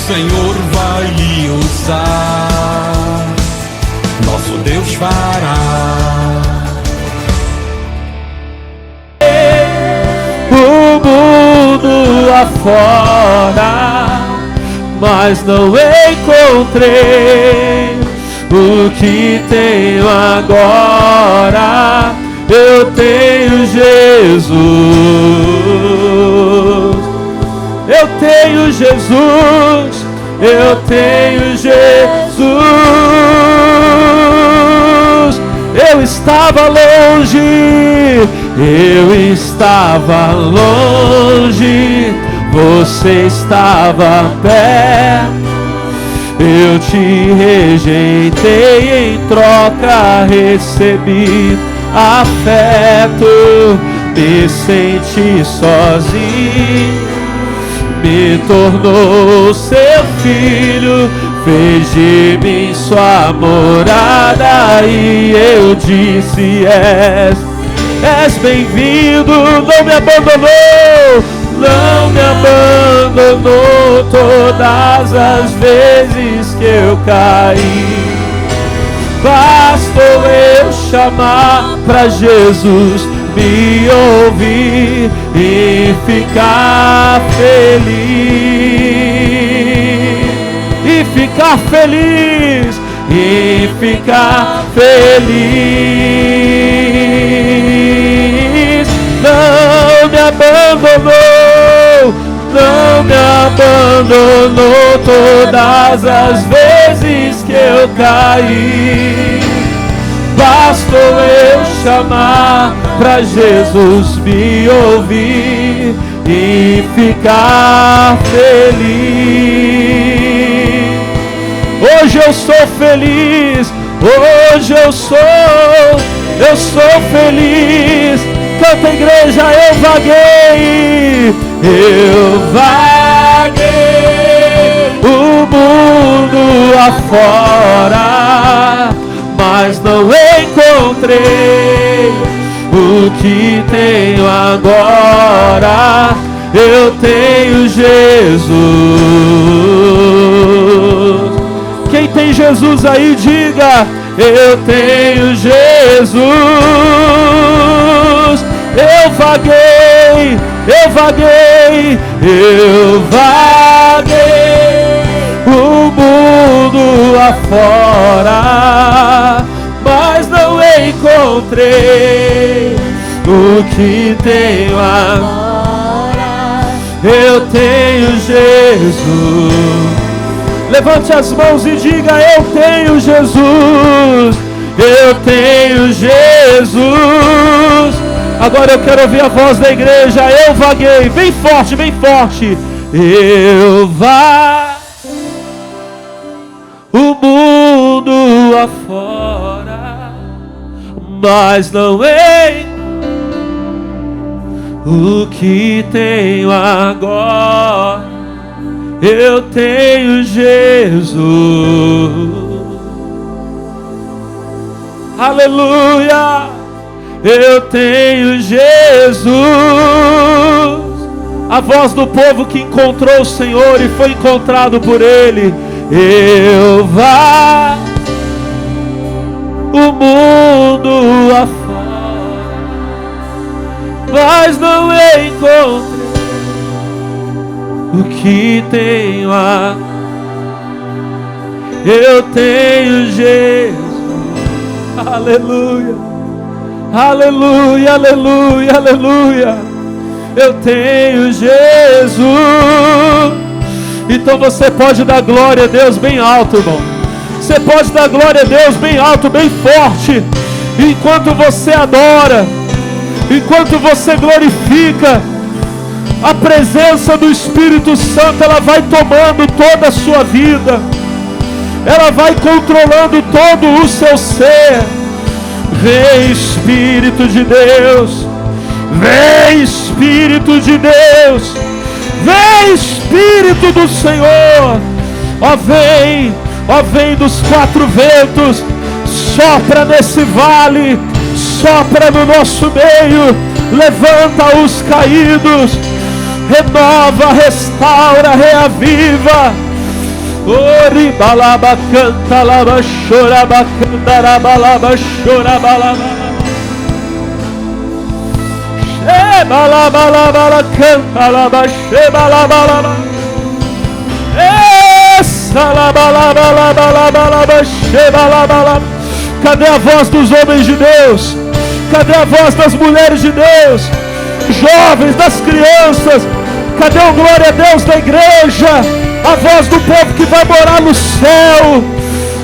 Senhor vai lhe usar, nosso Deus fará. O mundo afora, mas não encontrei o que tenho agora. Eu tenho Jesus, eu tenho Jesus, eu tenho Jesus. Eu estava longe, eu estava longe, você estava perto. Eu te rejeitei, em troca recebi afeto. Me senti sozinho, me tornou seu filho, fez de mim sua morada. E eu disse: és bem-vindo. Não me abandonou, não me abandonou todas as vezes que eu caí. Bastou eu chamar pra Jesus me ouvir e ficar feliz, e ficar feliz, e ficar feliz. Não me abandonou, não me abandonou todas as vezes que eu caí. Bastou eu chamar pra Jesus me ouvir e ficar feliz. Hoje eu sou feliz, hoje eu sou feliz. Canta, igreja, eu vaguei, o mundo afora, mas não encontrei o que tenho agora. Eu tenho Jesus. Quem tem Jesus aí, diga: eu tenho Jesus. Eu vaguei, o mundo afora, mas não encontrei o que tenho agora. Eu tenho Jesus. Levante as mãos e diga: eu tenho Jesus, eu tenho Jesus. Agora eu quero ouvir a voz da igreja: eu vaguei. Bem forte, bem forte. Eu vaguei o mundo afora, mas não encontrei o que tenho agora. Eu tenho Jesus. Aleluia. Eu tenho Jesus. A voz do povo que encontrou o Senhor e foi encontrado por Ele. Eu vá o mundo afora, mas não encontrei o que tenho a. Eu tenho Jesus. Aleluia, aleluia, aleluia, aleluia. Eu tenho Jesus. Então você pode dar glória a Deus bem alto, irmão. Você pode dar glória a Deus bem alto, bem forte. Enquanto você adora, enquanto você glorifica, a presença do Espírito Santo, ela vai tomando toda a sua vida. Ela vai controlando todo o seu ser. Vem, Espírito de Deus. Vem, Espírito de Deus. Vem, Espírito do Senhor. Ó vem dos quatro ventos. Sopra nesse vale. Sopra no nosso meio. Levanta os caídos. Renova, restaura, reaviva. Ori balaba canta laba choraba canta balaba chorabalaba. Sheba laba laba canta laba sheba laba laba. Essa laba laba laba laba laba sheba laba laba. Cadê a voz dos homens de Deus? Cadê a voz das mulheres de Deus? Jovens, das crianças? Cadê o glória a Deus da igreja? A voz do povo que vai morar no céu.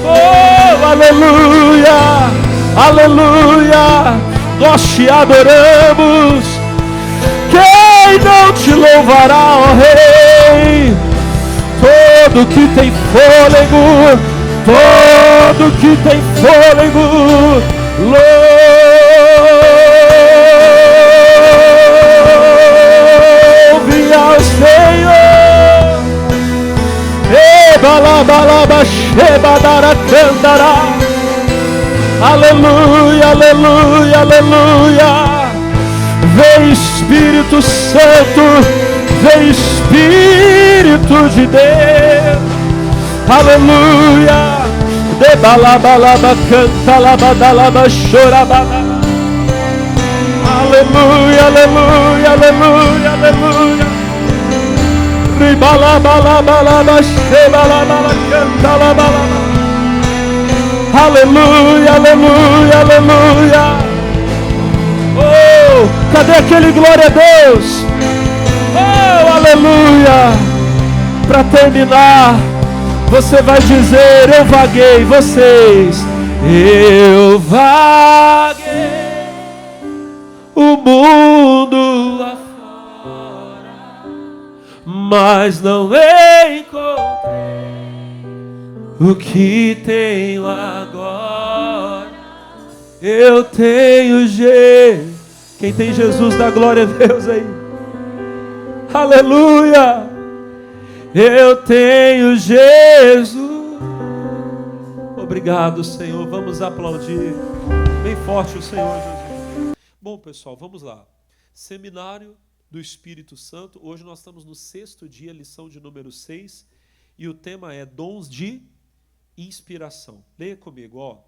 Oh, aleluia, aleluia. Nós te adoramos. Quem não te louvará, ó Rei? Todo que tem fôlego, todo que tem fôlego, louve ao Senhor. Balabalaba shebadara candará. Aleluia, aleluia, aleluia. Vem Espírito Santo, vem Espírito de Deus. Aleluia. De balabalaba canta labadalaba chorabada. Aleluia, aleluia, aleluia, aleluia. Aleluia, aleluia, aleluia. Oh, cadê aquele glória a Deus? Oh, aleluia. Para terminar, você vai dizer: eu vaguei, vocês. Eu vaguei o mundo afora, mas não encontrei o que tenho agora. Eu tenho Jesus. Quem tem Jesus, dá glória a Deus aí. Aleluia. Eu tenho Jesus. Obrigado, Senhor. Vamos aplaudir bem forte o Senhor Jesus. Bom, pessoal, vamos lá. Seminário do Espírito Santo. Hoje nós estamos no 6º dia, lição de número 6, e o tema é dons de inspiração. Leia comigo, ó.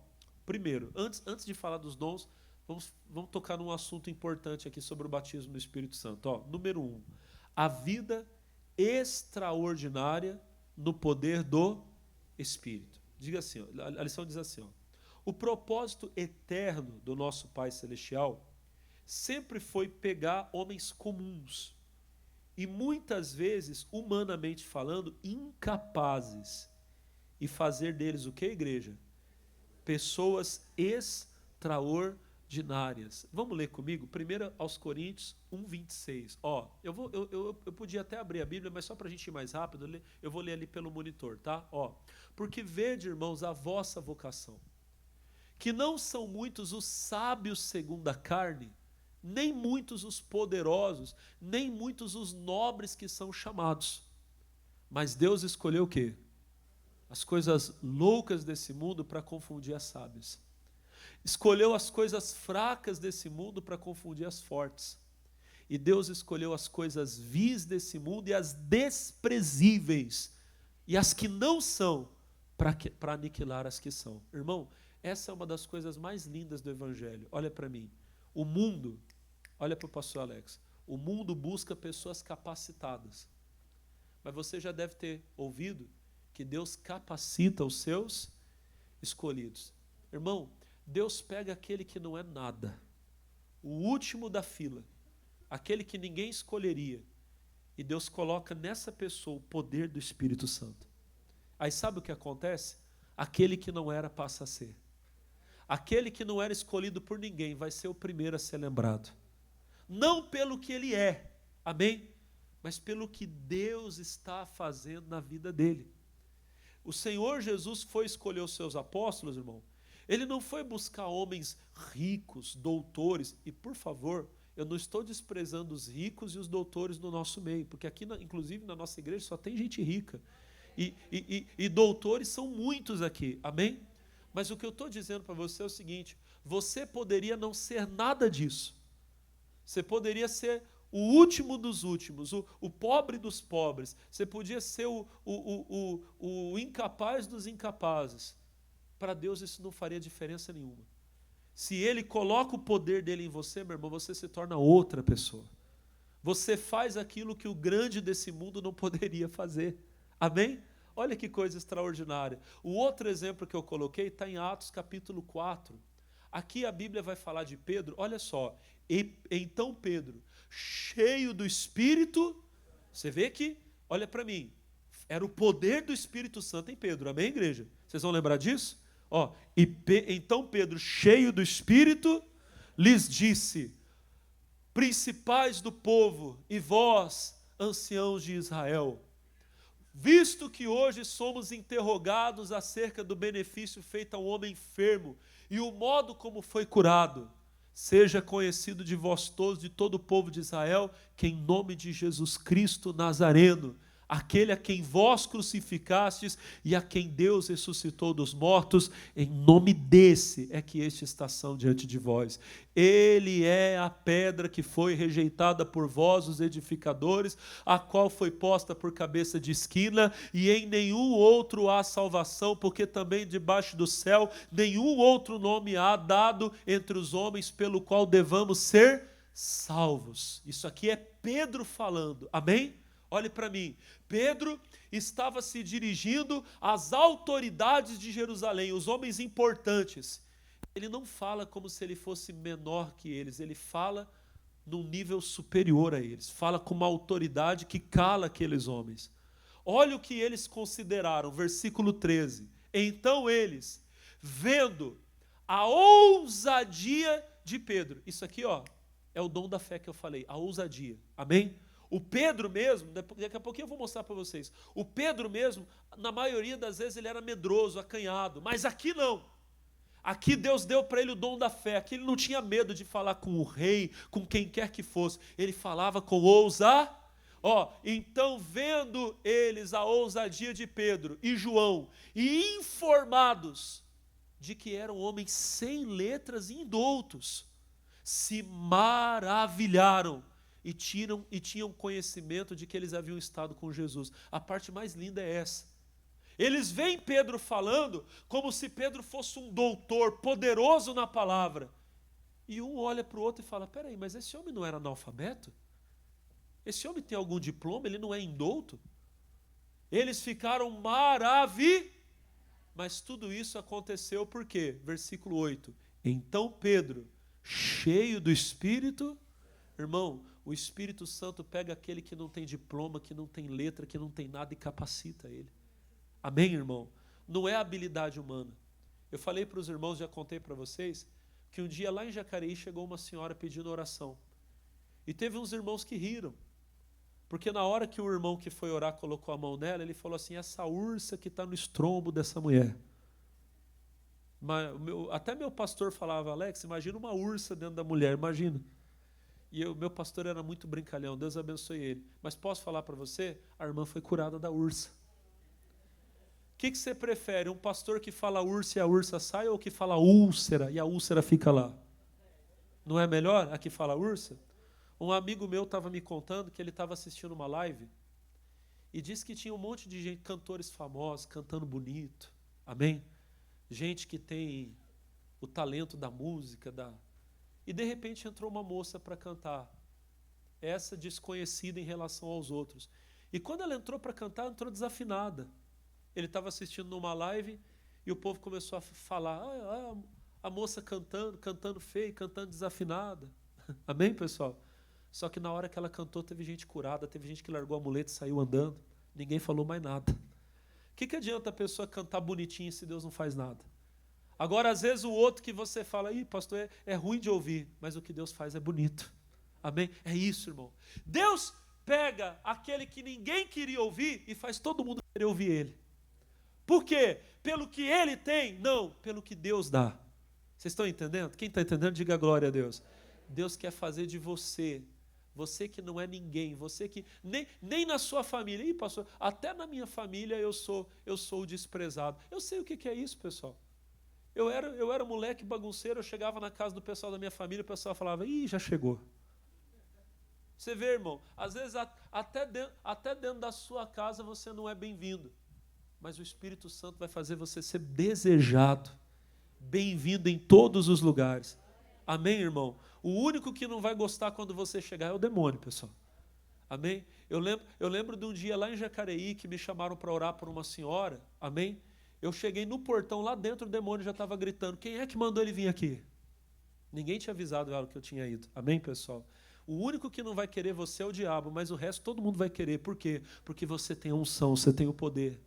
Primeiro, antes de falar dos dons, vamos tocar num assunto importante aqui sobre o batismo do Espírito Santo. Ó, número 1, a vida extraordinária no poder do Espírito. Diga assim, ó, a lição diz assim, ó: o propósito eterno do nosso Pai Celestial sempre foi pegar homens comuns e muitas vezes, humanamente falando, incapazes, e fazer deles o que, igreja? Pessoas extraordinárias. Vamos ler comigo? 1 aos Coríntios 1:26. Ó, eu podia até abrir a Bíblia, mas só para a gente ir mais rápido, eu vou ler ali pelo monitor, tá? Ó, porque vede, irmãos, a vossa vocação, que não são muitos os sábios segundo a carne, nem muitos os poderosos, nem muitos os nobres que são chamados. Mas Deus escolheu o quê? As coisas loucas desse mundo para confundir as sábias. Escolheu as coisas fracas desse mundo para confundir as fortes. E Deus escolheu as coisas vis desse mundo e as desprezíveis e as que não são para aniquilar as que são. Irmão, essa é uma das coisas mais lindas do Evangelho. Olha para mim. O mundo, olha para o pastor Alex, o mundo busca pessoas capacitadas. Mas você já deve ter ouvido que Deus capacita os seus escolhidos. Irmão, Deus pega aquele que não é nada, o último da fila, aquele que ninguém escolheria, e Deus coloca nessa pessoa o poder do Espírito Santo. Aí sabe o que acontece? Aquele que não era passa a ser. Aquele que não era escolhido por ninguém vai ser o primeiro a ser lembrado. Não pelo que ele é, amém? Mas pelo que Deus está fazendo na vida dele. O Senhor Jesus foi escolher os seus apóstolos, irmão. Ele não foi buscar homens ricos, doutores, e por favor, eu não estou desprezando os ricos e os doutores no nosso meio, porque aqui, inclusive na nossa igreja, só tem gente rica. E doutores são muitos aqui, amém? Mas o que eu estou dizendo para você é o seguinte: você poderia não ser nada disso. Você poderia ser o último dos últimos, o pobre dos pobres. Você podia ser o incapaz dos incapazes. Para Deus isso não faria diferença nenhuma. Se Ele coloca o poder dele em você, meu irmão, você se torna outra pessoa. Você faz aquilo que o grande desse mundo não poderia fazer. Amém? Olha que coisa extraordinária. O outro exemplo que eu coloquei está em Atos capítulo 4. Aqui a Bíblia vai falar de Pedro, olha só. Então Pedro, cheio do Espírito, você vê que, olha para mim, era o poder do Espírito Santo em Pedro. Amém, igreja? Vocês vão lembrar disso? Ó, então Pedro, cheio do Espírito, lhes disse: principais do povo e vós, anciãos de Israel, visto que hoje somos interrogados acerca do benefício feito a um homem enfermo e o modo como foi curado, seja conhecido de vós todos, de todo o povo de Israel, que em nome de Jesus Cristo Nazareno, aquele a quem vós crucificastes e a quem Deus ressuscitou dos mortos, em nome desse é que este está diante de vós. Ele é a pedra que foi rejeitada por vós, os edificadores, a qual foi posta por cabeça de esquina, e em nenhum outro há salvação, porque também debaixo do céu nenhum outro nome há dado entre os homens pelo qual devamos ser salvos. Isso aqui é Pedro falando, amém? Olhe para mim, Pedro estava se dirigindo às autoridades de Jerusalém, os homens importantes. Ele não fala como se ele fosse menor que eles, ele fala num nível superior a eles, fala com uma autoridade que cala aqueles homens. Olha o que eles consideraram, versículo 13. Então eles, vendo a ousadia de Pedro, isso aqui ó, é o dom da fé que eu falei, a ousadia, amém? O Pedro mesmo, daqui a pouquinho eu vou mostrar para vocês, o Pedro mesmo, na maioria das vezes ele era medroso, acanhado, mas aqui não. Aqui Deus deu para ele o dom da fé, aqui ele não tinha medo de falar com o rei, com quem quer que fosse, ele falava com ousadia. Então vendo eles a ousadia de Pedro e João, e informados de que eram homens sem letras e indoutos, se maravilharam, e tinham conhecimento de que eles haviam estado com Jesus. A parte mais linda é essa. Eles veem Pedro falando como se Pedro fosse um doutor poderoso na palavra. E um olha para o outro e fala: peraí, mas esse homem não era analfabeto? Esse homem tem algum diploma? Ele não é indouto? Eles ficaram maravilhados. Mas tudo isso aconteceu por quê? Versículo 8. Então Pedro, cheio do Espírito, irmão, o Espírito Santo pega aquele que não tem diploma, que não tem letra, que não tem nada e capacita ele. Amém, irmão? Não é habilidade humana. Eu falei para os irmãos, já contei para vocês, que um dia lá em Jacareí chegou uma senhora pedindo oração. E teve uns irmãos que riram. Porque na hora que o irmão que foi orar colocou a mão nela, ele falou assim: essa ursa que está no estrombo dessa mulher. Até meu pastor falava: Alex, imagina uma ursa dentro da mulher, imagina. E meu pastor era muito brincalhão, Deus abençoe ele. Mas posso falar para você? A irmã foi curada da ursa. O que você prefere? Um pastor que fala ursa e a ursa sai, ou que fala úlcera e a úlcera fica lá? Não é melhor a que fala ursa? Um amigo meu estava me contando que ele estava assistindo uma live e disse que tinha um monte de gente, cantores famosos, cantando bonito. Amém? Gente que tem o talento da música, E de repente entrou uma moça para cantar, essa desconhecida em relação aos outros. E quando ela entrou para cantar, entrou desafinada. Ele estava assistindo numa live e o povo começou a falar: a moça cantando feio, cantando desafinada. Amém, pessoal? Só que na hora que ela cantou, teve gente curada, teve gente que largou a muleta e saiu andando. Ninguém falou mais nada. O que adianta a pessoa cantar bonitinho se Deus não faz nada? Agora, às vezes, o outro que você fala: ih, pastor, é ruim de ouvir, mas o que Deus faz é bonito. Amém? É isso, irmão. Deus pega aquele que ninguém queria ouvir e faz todo mundo querer ouvir ele. Por quê? Pelo que ele tem? Não, pelo que Deus dá. Vocês estão entendendo? Quem está entendendo, diga glória a Deus. Deus quer fazer de você que não é ninguém, você que nem na sua família. Ih, pastor, até na minha família eu sou o desprezado. Eu sei o que é isso, pessoal. Eu era moleque bagunceiro, eu chegava na casa do pessoal da minha família, o pessoal falava: ih, já chegou. Você vê, irmão, às vezes até dentro da sua casa você não é bem-vindo. Mas o Espírito Santo vai fazer você ser desejado, bem-vindo em todos os lugares. Amém, irmão? O único que não vai gostar quando você chegar é o demônio, pessoal. Amém? Eu lembro de um dia lá em Jacareí que me chamaram para orar por uma senhora. Amém? Eu cheguei no portão, lá dentro o demônio já estava gritando: quem é que mandou ele vir aqui? Ninguém tinha avisado ela que eu tinha ido. Amém, pessoal? O único que não vai querer você é o diabo, mas o resto todo mundo vai querer. Por quê? Porque você tem a unção, você tem o poder.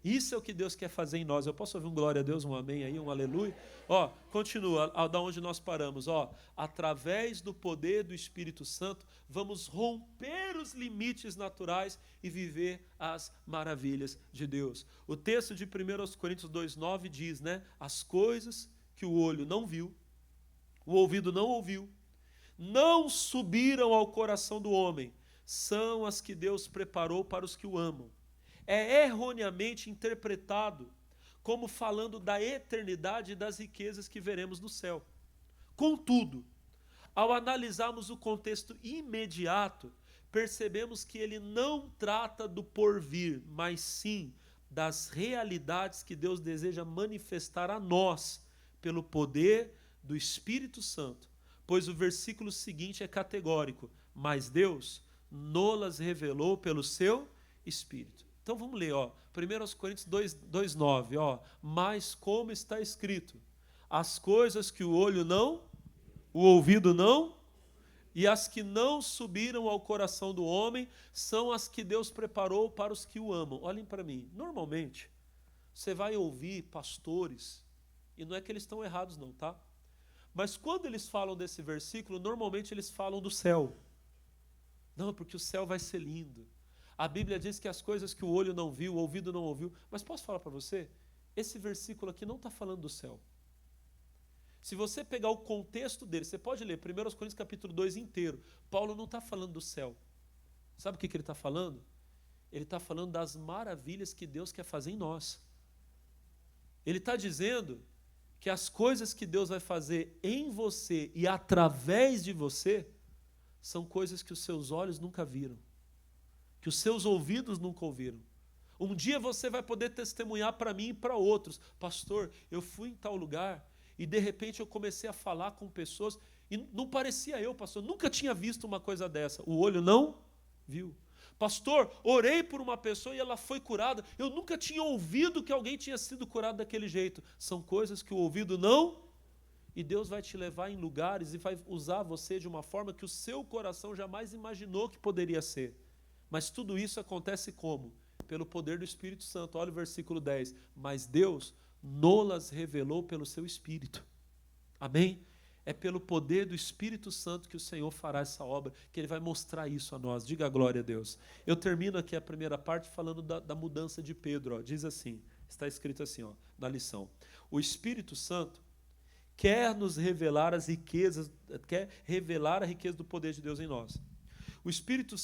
Isso é o que Deus quer fazer em nós. Eu posso ouvir um glória a Deus, um amém aí, um aleluia? Ó, continua, da onde nós paramos. Ó, através do poder do Espírito Santo, vamos romper os limites naturais e viver as maravilhas de Deus. O texto de 1 Coríntios 2,9 diz, né? As coisas que o olho não viu, o ouvido não ouviu, não subiram ao coração do homem, são as que Deus preparou para os que o amam. É erroneamente interpretado como falando da eternidade e das riquezas que veremos no céu. Contudo, ao analisarmos o contexto imediato, percebemos que ele não trata do porvir, mas sim das realidades que Deus deseja manifestar a nós pelo poder do Espírito Santo. Pois o versículo seguinte é categórico: mas Deus nos revelou pelo seu Espírito. Então vamos ler, ó, 1 Coríntios 2,9, ó, mas como está escrito, as coisas que o olho não, o ouvido não, e as que não subiram ao coração do homem, são as que Deus preparou para os que o amam. Olhem para mim, normalmente, você vai ouvir pastores, e não é que eles estão errados não, tá? Mas quando eles falam desse versículo, normalmente eles falam do céu. Não, porque o céu vai ser lindo. A Bíblia diz que as coisas que o olho não viu, o ouvido não ouviu. Mas posso falar para você? Esse versículo aqui não está falando do céu. Se você pegar o contexto dele, você pode ler 1 Coríntios capítulo 2 inteiro. Paulo não está falando do céu. Sabe o que ele está falando? Ele está falando das maravilhas que Deus quer fazer em nós. Ele está dizendo que as coisas que Deus vai fazer em você e através de você são coisas que os seus olhos nunca viram, que os seus ouvidos nunca ouviram. Um dia você vai poder testemunhar para mim e para outros: pastor, eu fui em tal lugar e de repente eu comecei a falar com pessoas e não parecia eu, pastor, nunca tinha visto uma coisa dessa. O olho não viu. Pastor, orei por uma pessoa e ela foi curada. Eu nunca tinha ouvido que alguém tinha sido curado daquele jeito. São coisas que o ouvido não... E Deus vai te levar em lugares e vai usar você de uma forma que o seu coração jamais imaginou que poderia ser. Mas tudo isso acontece como? Pelo poder do Espírito Santo. Olha o versículo 10. Mas Deus nos revelou pelo seu Espírito. Amém? É pelo poder do Espírito Santo que o Senhor fará essa obra, que Ele vai mostrar isso a nós. Diga glória a Deus. Eu termino aqui a primeira parte falando da mudança de Pedro. Ó. Diz assim, está escrito assim, ó, na lição. O Espírito Santo quer nos revelar as riquezas, quer revelar a riqueza do poder de Deus em nós. O Espírito,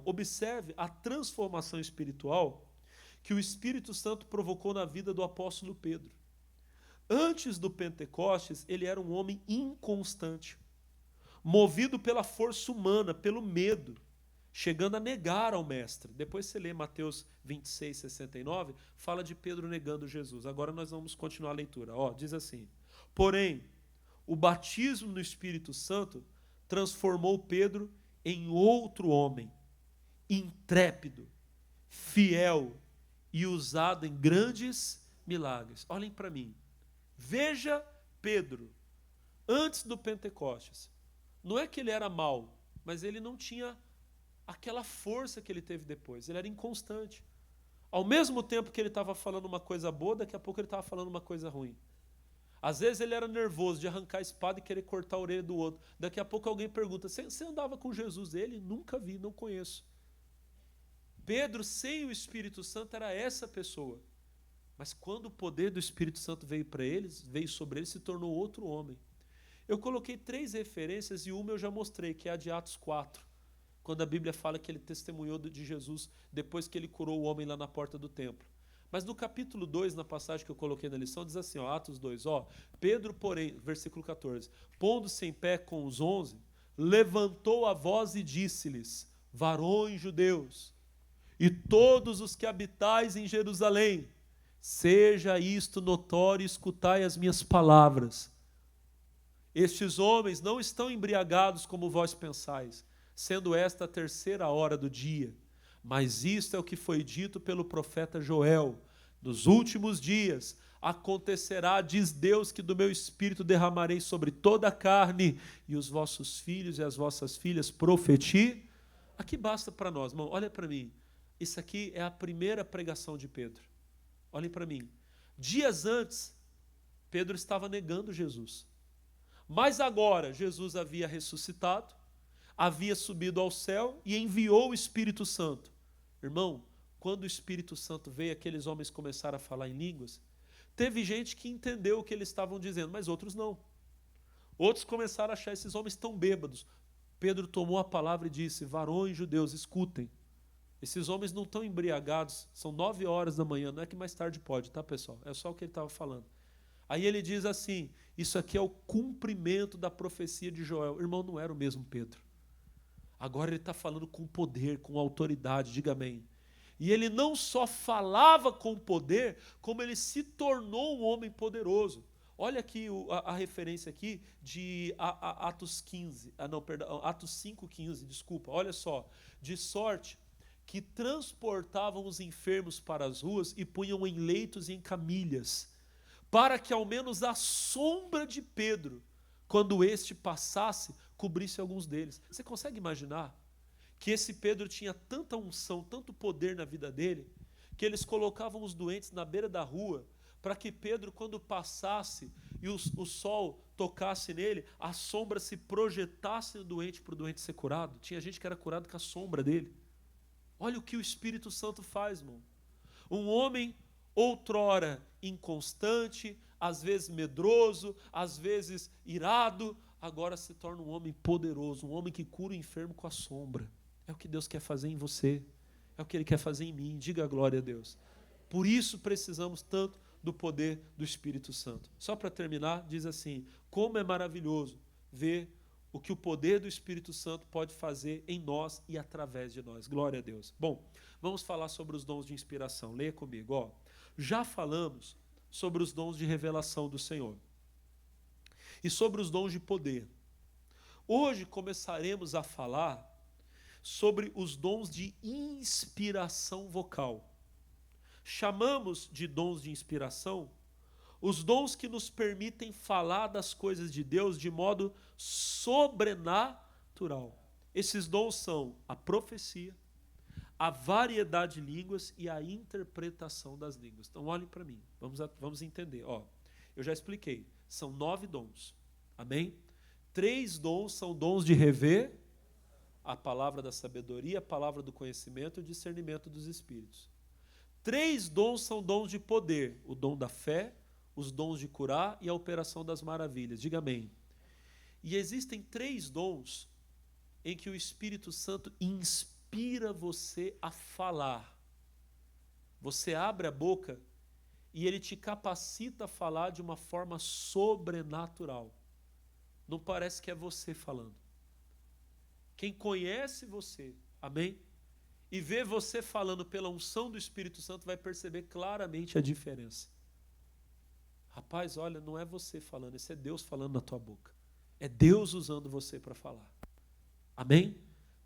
observe a transformação espiritual que o Espírito Santo provocou na vida do apóstolo Pedro. Antes do Pentecostes, ele era um homem inconstante, movido pela força humana, pelo medo, chegando a negar ao Mestre. Depois você lê Mateus 26, 69, fala de Pedro negando Jesus. Agora nós vamos continuar a leitura. Ó, diz assim: porém, o batismo no Espírito Santo transformou Pedro em outro homem, intrépido, fiel e usado em grandes milagres. Olhem para mim. Veja Pedro, antes do Pentecostes. Não é que ele era mau, mas ele não tinha aquela força que ele teve depois. Ele era inconstante. Ao mesmo tempo que ele estava falando uma coisa boa, daqui a pouco ele estava falando uma coisa ruim. Às vezes ele era nervoso de arrancar a espada e querer cortar a orelha do outro. Daqui a pouco alguém pergunta: você andava com Jesus? Ele? Nunca vi, não conheço. Pedro, sem o Espírito Santo, era essa pessoa. Mas quando o poder do Espírito Santo veio para eles, veio sobre eles, se tornou outro homem. Eu coloquei 3 referências e uma eu já mostrei, que é a de Atos 4, quando a Bíblia fala que ele testemunhou de Jesus depois que ele curou o homem lá na porta do templo. Mas no capítulo 2, na passagem que eu coloquei na lição, diz assim, ó, Atos 2, ó, Pedro, porém, versículo 14, pondo-se em pé com os 11, levantou a voz e disse-lhes: varões judeus, e todos os que habitais em Jerusalém, seja isto notório, escutai as minhas palavras. Estes homens não estão embriagados como vós pensais, sendo esta a 3ª hora do dia. Mas isto é o que foi dito pelo profeta Joel: nos últimos dias acontecerá, diz Deus, que do meu espírito derramarei sobre toda a carne, e os vossos filhos e as vossas filhas profetizarão. Aqui basta para nós, irmão, olha para mim. Isso aqui é a primeira pregação de Pedro. Olhem para mim. Dias antes, Pedro estava negando Jesus. Mas agora, Jesus havia ressuscitado, havia subido ao céu e enviou o Espírito Santo. Irmão, quando o Espírito Santo veio, aqueles homens começaram a falar em línguas. Teve gente que entendeu o que eles estavam dizendo, mas outros não. Outros começaram a achar esses homens tão bêbados. Pedro tomou a palavra e disse: varões judeus, escutem. Esses homens não estão embriagados, são 9 horas da manhã, não é que mais tarde pode, tá, pessoal? É só o que ele estava falando. Aí ele diz assim: isso aqui é o cumprimento da profecia de Joel. Irmão, não era o mesmo Pedro. Agora ele está falando com poder, com autoridade, diga amém. E ele não só falava com poder, como ele se tornou um homem poderoso. Olha aqui a referência aqui de Atos 15, Atos 5,15, desculpa. Olha só, de sorte que transportavam os enfermos para as ruas e punham em leitos e em camilhas, para que ao menos a sombra de Pedro, quando este passasse, cobrisse alguns deles. Você consegue imaginar que esse Pedro tinha tanta unção, tanto poder na vida dele, que eles colocavam os doentes na beira da rua, para que Pedro, quando passasse e o sol tocasse nele, a sombra se projetasse no doente para o doente ser curado? Tinha gente que era curado com a sombra dele. Olha o que o Espírito Santo faz, irmão. Um homem outrora inconstante, às vezes medroso, às vezes irado, agora se torna um homem poderoso, um homem que cura o enfermo com a sombra. É o que Deus quer fazer em você, é o que Ele quer fazer em mim. Diga a glória a Deus. Por isso precisamos tanto do poder do Espírito Santo. Só para terminar, diz assim: como é maravilhoso ver o que o poder do Espírito Santo pode fazer em nós e através de nós. Glória a Deus. Bom, vamos falar sobre os dons de inspiração. Leia comigo. Ó. Já falamos sobre os dons de revelação do Senhor e sobre os dons de poder. Hoje começaremos a falar sobre os dons de inspiração vocal. Chamamos de dons de inspiração os dons que nos permitem falar das coisas de Deus de modo sobrenatural. Esses dons são a profecia, a variedade de línguas e a interpretação das línguas. Então olhem para mim, vamos entender. Ó, eu já expliquei, são 9 dons, amém? 3 dons são dons de rever, a palavra da sabedoria, a palavra do conhecimento e o discernimento dos espíritos. 3 dons são dons de poder, o dom da fé, os dons de curar e a operação das maravilhas. Diga amém. E existem 3 dons em que o Espírito Santo inspira você a falar. Você abre a boca e ele te capacita a falar de uma forma sobrenatural. Não parece que é você falando. Quem conhece você, amém? E vê você falando pela unção do Espírito Santo vai perceber claramente a diferença. Rapaz, olha, não é você falando, esse é Deus falando na tua boca. É Deus usando você para falar. Amém?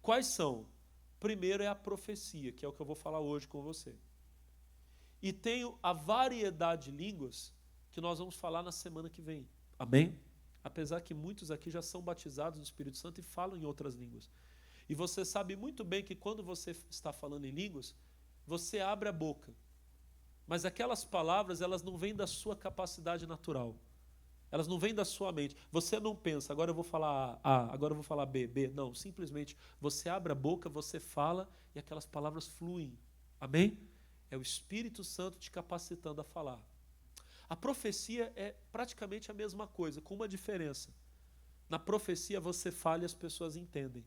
Quais são? Primeiro é a profecia, que é o que eu vou falar hoje com você. E tenho a variedade de línguas que nós vamos falar na semana que vem. Amém? Apesar que muitos aqui já são batizados no Espírito Santo e falam em outras línguas. E você sabe muito bem que quando você está falando em línguas, você abre a boca. Mas aquelas palavras, elas não vêm da sua capacidade natural. Elas não vêm da sua mente. Você não pensa, agora eu vou falar A, agora eu vou falar B, B. Não, simplesmente você abre a boca, você fala e aquelas palavras fluem. Amém? É o Espírito Santo te capacitando a falar. A profecia é praticamente a mesma coisa, com uma diferença. Na profecia você fala e as pessoas entendem.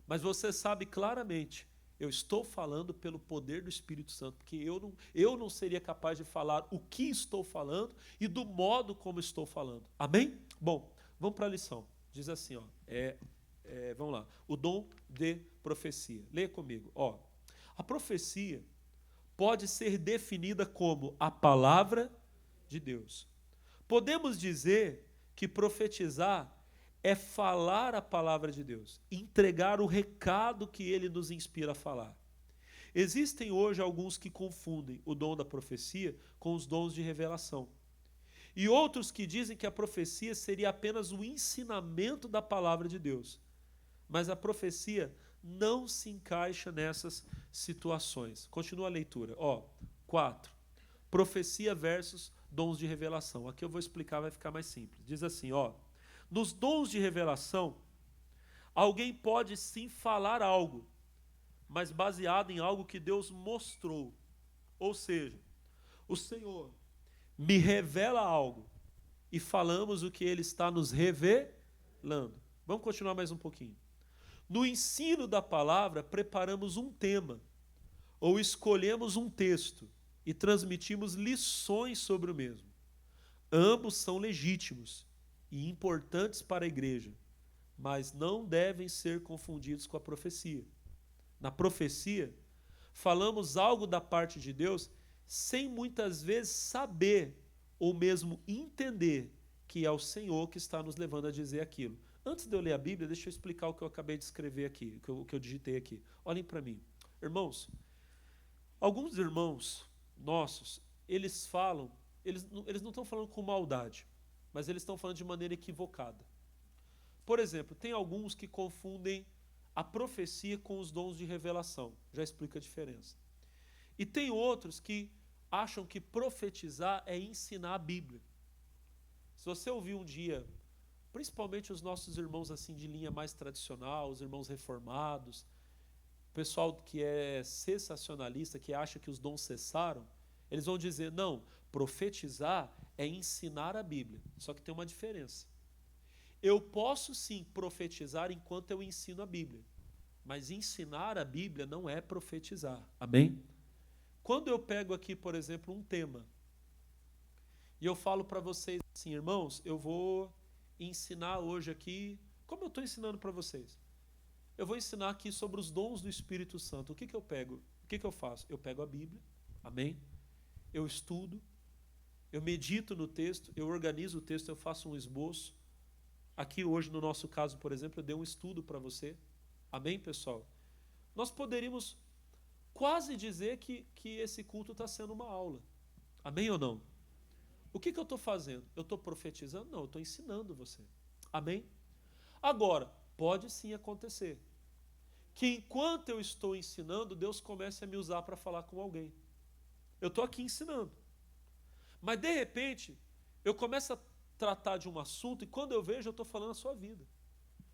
Mas você sabe claramente, eu estou falando pelo poder do Espírito Santo, porque eu não seria capaz de falar o que estou falando e do modo como estou falando. Amém? Bom, vamos para a lição. Diz assim, ó, vamos lá, o dom de profecia. Leia comigo. Ó, a profecia pode ser definida como a palavra de Deus. Podemos dizer que profetizar é falar a palavra de Deus, entregar o recado que ele nos inspira a falar. Existem hoje alguns que confundem o dom da profecia com os dons de revelação. E outros que dizem que a profecia seria apenas o ensinamento da palavra de Deus. Mas a profecia não se encaixa nessas situações. Continua a leitura. 4. Profecia versus dons de revelação. Aqui eu vou explicar, vai ficar mais simples. Diz assim, nos dons de revelação, alguém pode sim falar algo, mas baseado em algo que Deus mostrou. Ou seja, o Senhor me revela algo e falamos o que Ele está nos revelando. Vamos continuar mais um pouquinho. No ensino da palavra, preparamos um tema ou escolhemos um texto e transmitimos lições sobre o mesmo. Ambos são legítimos e importantes para a igreja, mas não devem ser confundidos com a profecia. Na profecia, falamos algo da parte de Deus sem muitas vezes saber ou mesmo entender que é o Senhor que está nos levando a dizer aquilo. Antes de eu ler a Bíblia, deixa eu explicar o que eu acabei de escrever aqui, o que eu digitei aqui. Olhem para mim. Irmãos, alguns irmãos nossos, eles falam, eles não estão falando com maldade, mas eles estão falando de maneira equivocada. Por exemplo, tem alguns que confundem a profecia com os dons de revelação. Já explica a diferença. E tem outros que acham que profetizar é ensinar a Bíblia. Se você ouvir um dia, principalmente os nossos irmãos assim de linha mais tradicional, os irmãos reformados, o pessoal que é cessacionalista, que acha que os dons cessaram, eles vão dizer, não, profetizar é ensinar a Bíblia. Só que tem uma diferença. Eu posso sim profetizar enquanto eu ensino a Bíblia, mas ensinar a Bíblia não é profetizar. Amém? Quando eu pego aqui, por exemplo, um tema, e eu falo para vocês assim, irmãos, eu vou ensinar hoje aqui, como eu estou ensinando para vocês? Eu vou ensinar aqui sobre os dons do Espírito Santo. O que eu pego? O que eu faço? Eu pego a Bíblia, amém? Eu estudo, eu medito no texto, eu organizo o texto, eu faço um esboço. Aqui hoje, no nosso caso, por exemplo, eu dei um estudo para você. Amém, pessoal? Nós poderíamos quase dizer que esse culto está sendo uma aula. Amém ou não? O que eu estou fazendo? Eu estou profetizando? Não, eu estou ensinando você. Amém? Agora, pode sim acontecer que enquanto eu estou ensinando, Deus comece a me usar para falar com alguém. Eu estou aqui ensinando. Mas, de repente, eu começo a tratar de um assunto e quando eu vejo, eu estou falando a sua vida.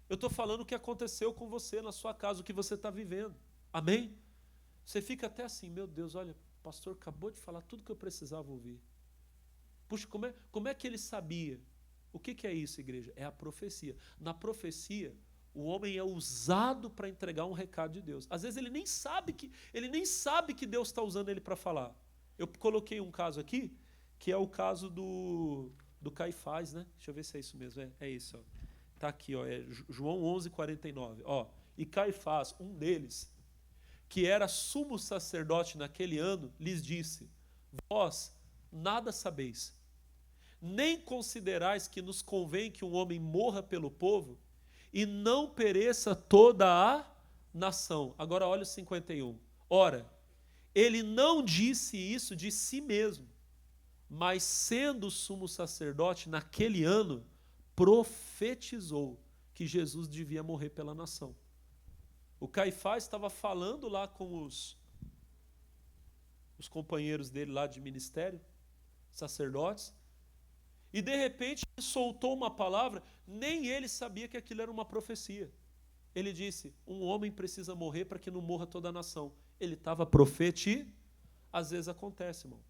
Eu estou falando o que aconteceu com você na sua casa, o que você está vivendo. Amém? Você fica até assim, meu Deus, olha, o pastor acabou de falar tudo que eu precisava ouvir. Puxa, como é que ele sabia? O que é isso, igreja? É a profecia. Na profecia, o homem é usado para entregar um recado de Deus. Às vezes ele nem sabe que Deus está usando ele para falar. Eu coloquei um caso aqui, que é o caso do Caifás, né? Deixa eu ver se é isso mesmo. É isso, ó. Tá aqui, ó, é João 11:49. Ó, e Caifás, um deles, que era sumo sacerdote naquele ano, lhes disse: vós nada sabeis, nem considerais que nos convém que um homem morra pelo povo e não pereça toda a nação. Agora olha o 51. Ora, ele não disse isso de si mesmo, mas sendo sumo sacerdote naquele ano, profetizou que Jesus devia morrer pela nação. O Caifás estava falando lá com os companheiros dele lá de ministério, sacerdotes, e de repente ele soltou uma palavra, nem ele sabia que aquilo era uma profecia. Ele disse, um homem precisa morrer para que não morra toda a nação. Ele estava profetizando. Às vezes acontece, irmão.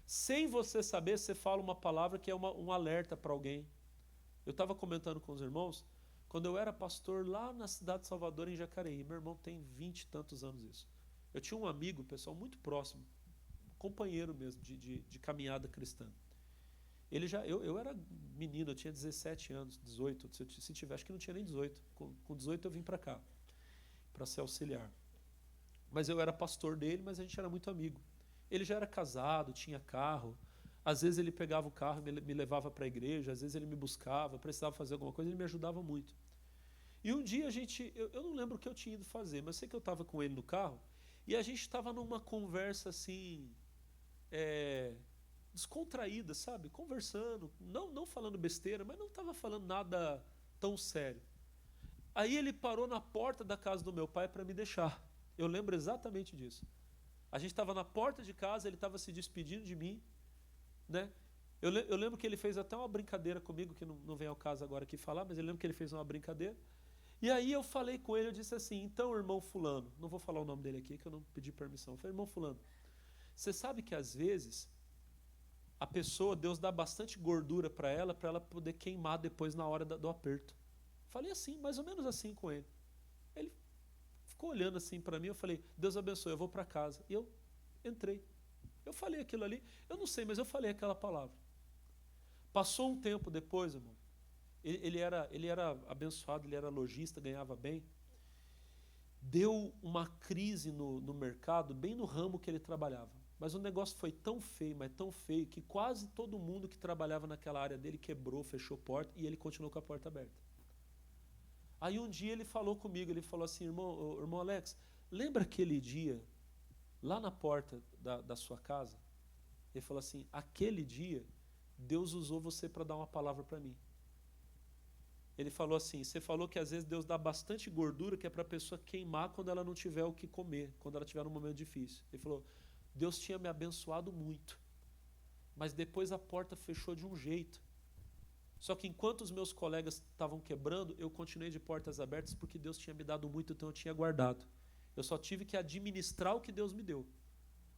Sem você saber, você fala uma palavra que é um alerta para alguém. Eu estava comentando com os irmãos, quando eu era pastor lá na cidade de Salvador, em Jacareí, meu irmão tem 20 e tantos anos isso. Eu tinha um amigo, pessoal, muito próximo, companheiro mesmo, de caminhada cristã. Eu era menino, eu tinha 17 anos, 18, se tiver, acho que não tinha nem 18. Com 18 eu vim para cá, para ser auxiliar. Mas eu era pastor dele, mas a gente era muito amigo. Ele já era casado, tinha carro. Às vezes ele pegava o carro e me levava para a igreja, às vezes ele me buscava, precisava fazer alguma coisa, ele me ajudava muito. E um dia eu não lembro o que eu tinha ido fazer, mas sei que eu estava com ele no carro e a gente estava numa conversa assim, descontraída, sabe? Conversando, não falando besteira, mas não estava falando nada tão sério. Aí ele parou na porta da casa do meu pai para me deixar. Eu lembro exatamente disso. A gente estava na porta de casa, ele estava se despedindo de mim, né? Eu lembro que ele fez até uma brincadeira comigo, que não vem ao caso agora aqui falar, mas eu lembro que ele fez uma brincadeira. E aí eu falei com ele, eu disse assim, então, irmão fulano, não vou falar o nome dele aqui, que eu não pedi permissão. Eu falei, irmão fulano, você sabe que às vezes a pessoa, Deus dá bastante gordura para ela poder queimar depois na hora do aperto. Falei assim, mais ou menos assim com ele. Ele ficou olhando assim para mim, eu falei, Deus abençoe, eu vou para casa. E eu entrei. Eu falei aquilo ali, eu não sei, mas eu falei aquela palavra. Passou um tempo depois, irmão, ele era abençoado, ele era lojista, ganhava bem. Deu uma crise no mercado, bem no ramo que ele trabalhava. Mas o negócio foi tão feio, mas tão feio, que quase todo mundo que trabalhava naquela área dele quebrou, fechou porta e ele continuou com a porta aberta. Aí um dia ele falou comigo, ele falou assim, irmão Alex, lembra aquele dia, lá na porta da sua casa? Ele falou assim, aquele dia, Deus usou você para dar uma palavra para mim. Ele falou assim, você falou que às vezes Deus dá bastante gordura que é para a pessoa queimar quando ela não tiver o que comer, quando ela tiver num momento difícil. Ele falou, Deus tinha me abençoado muito, mas depois a porta fechou de um jeito. Só que enquanto os meus colegas estavam quebrando, eu continuei de portas abertas porque Deus tinha me dado muito, então eu tinha guardado. Eu só tive que administrar o que Deus me deu.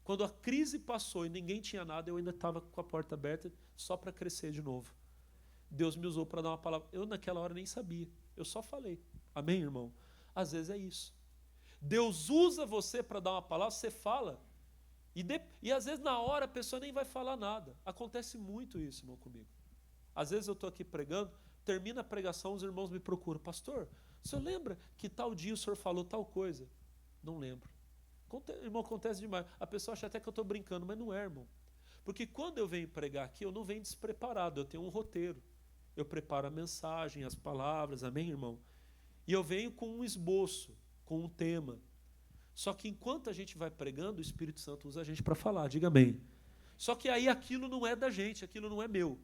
Quando a crise passou e ninguém tinha nada, eu ainda estava com a porta aberta só para crescer de novo. Deus me usou para dar uma palavra. Eu naquela hora nem sabia, eu só falei. Amém, irmão? Às vezes é isso. Deus usa você para dar uma palavra, você fala, e às vezes na hora a pessoa nem vai falar nada. Acontece muito isso, irmão, comigo. Às vezes eu estou aqui pregando, termina a pregação, os irmãos me procuram. Pastor, o senhor lembra que tal dia o senhor falou tal coisa? Não lembro. Irmão, acontece demais. A pessoa acha até que eu estou brincando, mas não é, irmão. Porque quando eu venho pregar aqui, eu não venho despreparado, eu tenho um roteiro. Eu preparo a mensagem, as palavras, amém, irmão? E eu venho com um esboço, com um tema. Só que enquanto a gente vai pregando, o Espírito Santo usa a gente para falar, diga amém. Só que aí aquilo não é da gente, aquilo não é meu.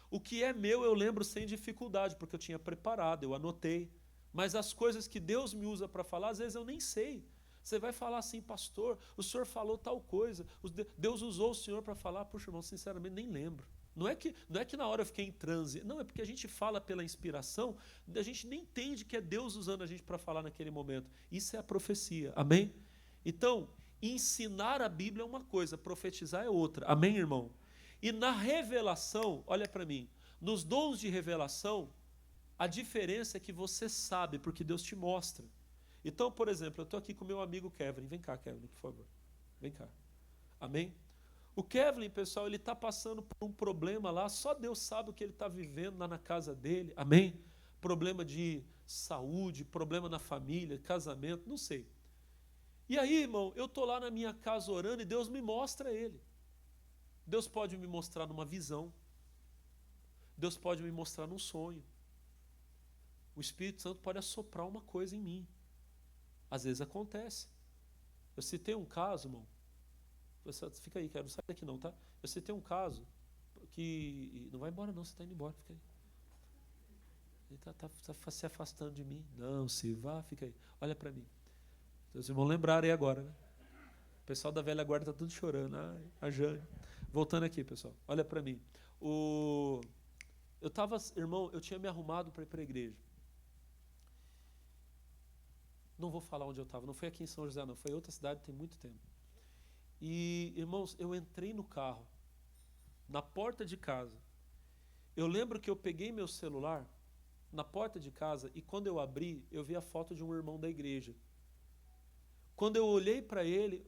O que é meu eu lembro sem dificuldade, porque eu tinha preparado, eu anotei. Mas as coisas que Deus me usa para falar, às vezes eu nem sei. Você vai falar assim, pastor, o senhor falou tal coisa, Deus usou o senhor para falar, puxa, irmão, sinceramente nem lembro. Não é que na hora eu fiquei em transe, não, é porque a gente fala pela inspiração, a gente nem entende que é Deus usando a gente para falar naquele momento. Isso é a profecia, amém? Então, ensinar a Bíblia é uma coisa, profetizar é outra, amém, irmão? E na revelação, olha para mim, nos dons de revelação, a diferença é que você sabe, porque Deus te mostra. Então, por exemplo, eu estou aqui com meu amigo Kevin. Vem cá, Kevin, por favor. Vem cá. Amém? O Kevin, pessoal, ele está passando por um problema lá, só Deus sabe o que ele está vivendo lá na casa dele. Amém? Problema de saúde, problema na família, casamento, não sei. E aí, irmão, eu estou lá na minha casa orando e Deus me mostra ele. Deus pode me mostrar numa visão. Deus pode me mostrar num sonho. O Espírito Santo pode assoprar uma coisa em mim. Às vezes acontece. Eu citei um caso, irmão. Fica aí, quero não sair daqui não, tá? Eu citei um caso que... Não vai embora não, você está indo embora, fica aí. Ele está se afastando de mim. Não, se vá, fica aí. Olha para mim. Vocês vão lembrar aí agora, né? O pessoal da velha guarda está tudo chorando. Ai, a Jane. Voltando aqui, pessoal. Olha para mim. Irmão, eu tinha me arrumado para ir para a igreja. Não vou falar onde eu estava, não foi aqui em São José, não, foi em outra cidade, tem muito tempo. E, irmãos, eu entrei no carro, na porta de casa. Eu lembro que eu peguei meu celular na porta de casa e quando eu abri, eu vi a foto de um irmão da igreja. Quando eu olhei para ele,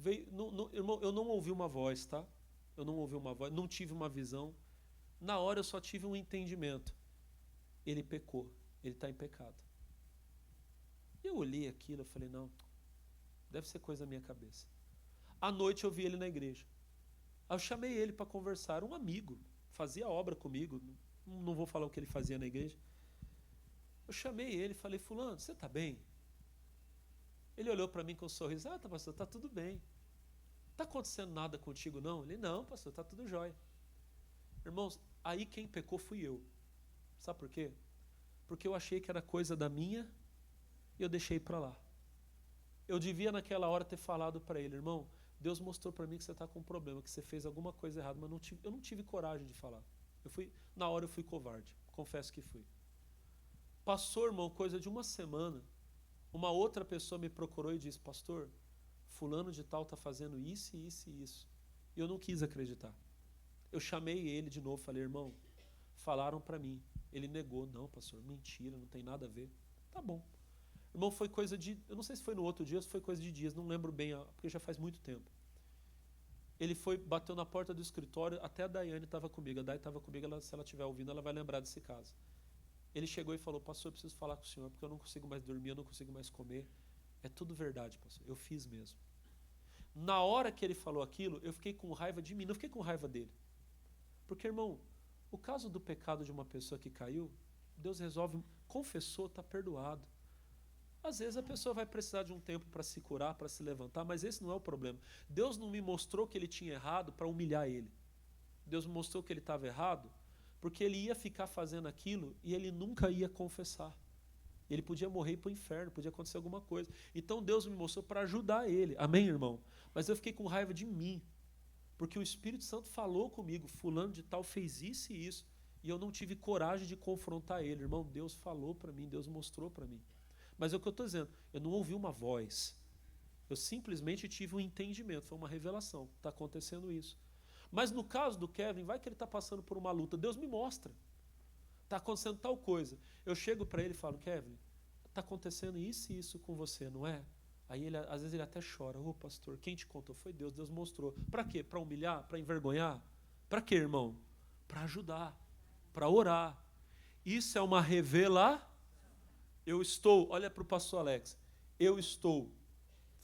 irmão, eu não ouvi uma voz, tá? Eu não ouvi uma voz, não tive uma visão. Na hora eu só tive um entendimento. Ele pecou, ele está em pecado. Eu olhei aquilo, eu falei, não, deve ser coisa da minha cabeça. À noite eu vi ele na igreja. Aí eu chamei ele para conversar, um amigo, fazia obra comigo, não vou falar o que ele fazia na igreja. Eu chamei ele e falei, fulano, você está bem? Ele olhou para mim com um sorriso, tá, pastor, está tudo bem. Está acontecendo nada contigo não? Ele, não, pastor, está tudo jóia. Irmãos, aí quem pecou fui eu. Sabe por quê? Porque eu achei que era coisa da minha e eu deixei para lá. Eu devia naquela hora ter falado para ele, irmão, Deus mostrou para mim que você está com um problema, que você fez alguma coisa errada, mas eu não tive coragem de falar. Na hora eu fui covarde, confesso que fui. Passou, irmão, coisa de uma semana, uma outra pessoa me procurou e disse, pastor, fulano de tal está fazendo isso e isso e isso. E eu não quis acreditar. Eu chamei ele de novo, falei, irmão, falaram para mim. Ele negou, não, pastor, mentira, não tem nada a ver. Tá bom. Irmão, foi coisa de, eu não sei se foi no outro dia ou se foi coisa de dias, não lembro bem, porque já faz muito tempo. Ele foi, bateu na porta do escritório, até a Daiane estava comigo. A Dai estava comigo, se ela estiver ouvindo, ela vai lembrar desse caso. Ele chegou e falou, pastor, eu preciso falar com o senhor, porque eu não consigo mais dormir, eu não consigo mais comer. É tudo verdade, pastor, eu fiz mesmo. Na hora que ele falou aquilo, eu fiquei com raiva de mim, não fiquei com raiva dele. Porque, irmão, o caso do pecado de uma pessoa que caiu, Deus resolve, confessou, está perdoado. Às vezes a pessoa vai precisar de um tempo para se curar, para se levantar, mas esse não é o problema. Deus não me mostrou que ele tinha errado para humilhar ele. Deus me mostrou que ele estava errado porque ele ia ficar fazendo aquilo e ele nunca ia confessar. Ele podia morrer e ir para o inferno, podia acontecer alguma coisa. Então Deus me mostrou para ajudar ele. Amém, irmão? Mas eu fiquei com raiva de mim, porque o Espírito Santo falou comigo, fulano de tal fez isso e isso, e eu não tive coragem de confrontar ele. Irmão, Deus falou para mim, Deus mostrou para mim. Mas é o que eu estou dizendo, eu não ouvi uma voz, eu simplesmente tive um entendimento, foi uma revelação, está acontecendo isso. Mas no caso do Kevin, vai que ele está passando por uma luta, Deus me mostra, está acontecendo tal coisa. Eu chego para ele e falo, Kevin, está acontecendo isso e isso com você, não é? Aí ele, às vezes ele até chora, ô pastor, quem te contou? Foi Deus, Deus mostrou. Para quê? Para humilhar? Para envergonhar? Para quê, irmão? Para ajudar, para orar. Isso é uma revelação. Eu estou, olha para o pastor Alex, eu estou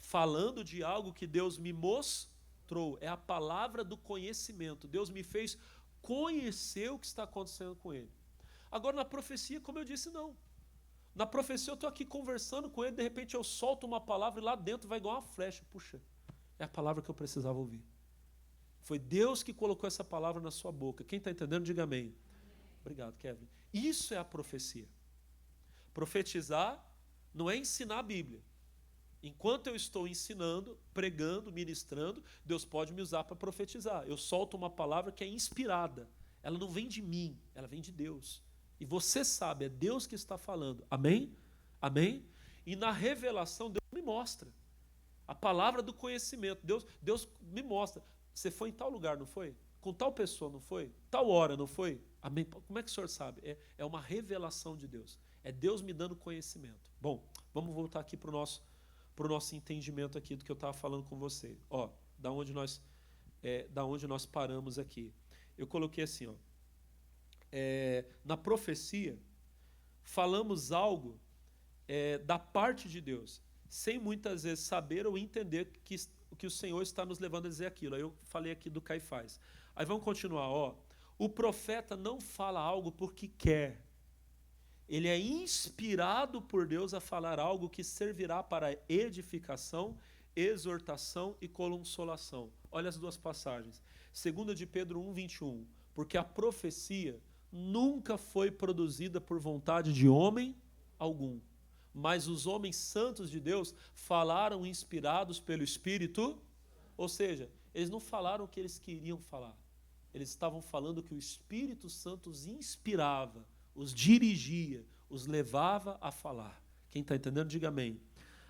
falando de algo que Deus me mostrou, é a palavra do conhecimento. Deus me fez conhecer o que está acontecendo com ele. Agora na profecia, como eu disse, não. Na profecia eu estou aqui conversando com ele, de repente eu solto uma palavra e lá dentro vai igual uma flecha. Puxa, é a palavra que eu precisava ouvir. Foi Deus que colocou essa palavra na sua boca. Quem está entendendo, diga amém. Obrigado, Kevin. Isso é a profecia. Profetizar não é ensinar a Bíblia. Enquanto eu estou ensinando, pregando, ministrando, Deus pode me usar para profetizar. Eu solto uma palavra que é inspirada. Ela não vem de mim, ela vem de Deus. E você sabe, é Deus que está falando. Amém? Amém? E na revelação, Deus me mostra. A palavra do conhecimento. Deus me mostra. Você foi em tal lugar, não foi? Com tal pessoa, não foi? Tal hora, não foi? Amém? Como é que o senhor sabe? É uma revelação de Deus. É Deus me dando conhecimento. Bom, vamos voltar aqui para o nosso entendimento aqui do que eu estava falando com você. Ó, da onde nós paramos aqui. Eu coloquei assim, ó. Na profecia, falamos algo da parte de Deus, sem muitas vezes saber ou entender que o Senhor está nos levando a dizer aquilo. Aí eu falei aqui do Caifás. Aí vamos continuar, ó. O profeta não fala algo porque quer. Ele é inspirado por Deus a falar algo que servirá para edificação, exortação e consolação. Olha as duas passagens. 2 de Pedro 1:21. Porque a profecia nunca foi produzida por vontade de homem algum, mas os homens santos de Deus falaram inspirados pelo Espírito, ou seja, eles não falaram o que eles queriam falar. Eles estavam falando o que o Espírito Santo os inspirava, os dirigia, os levava a falar. Quem está entendendo, diga amém.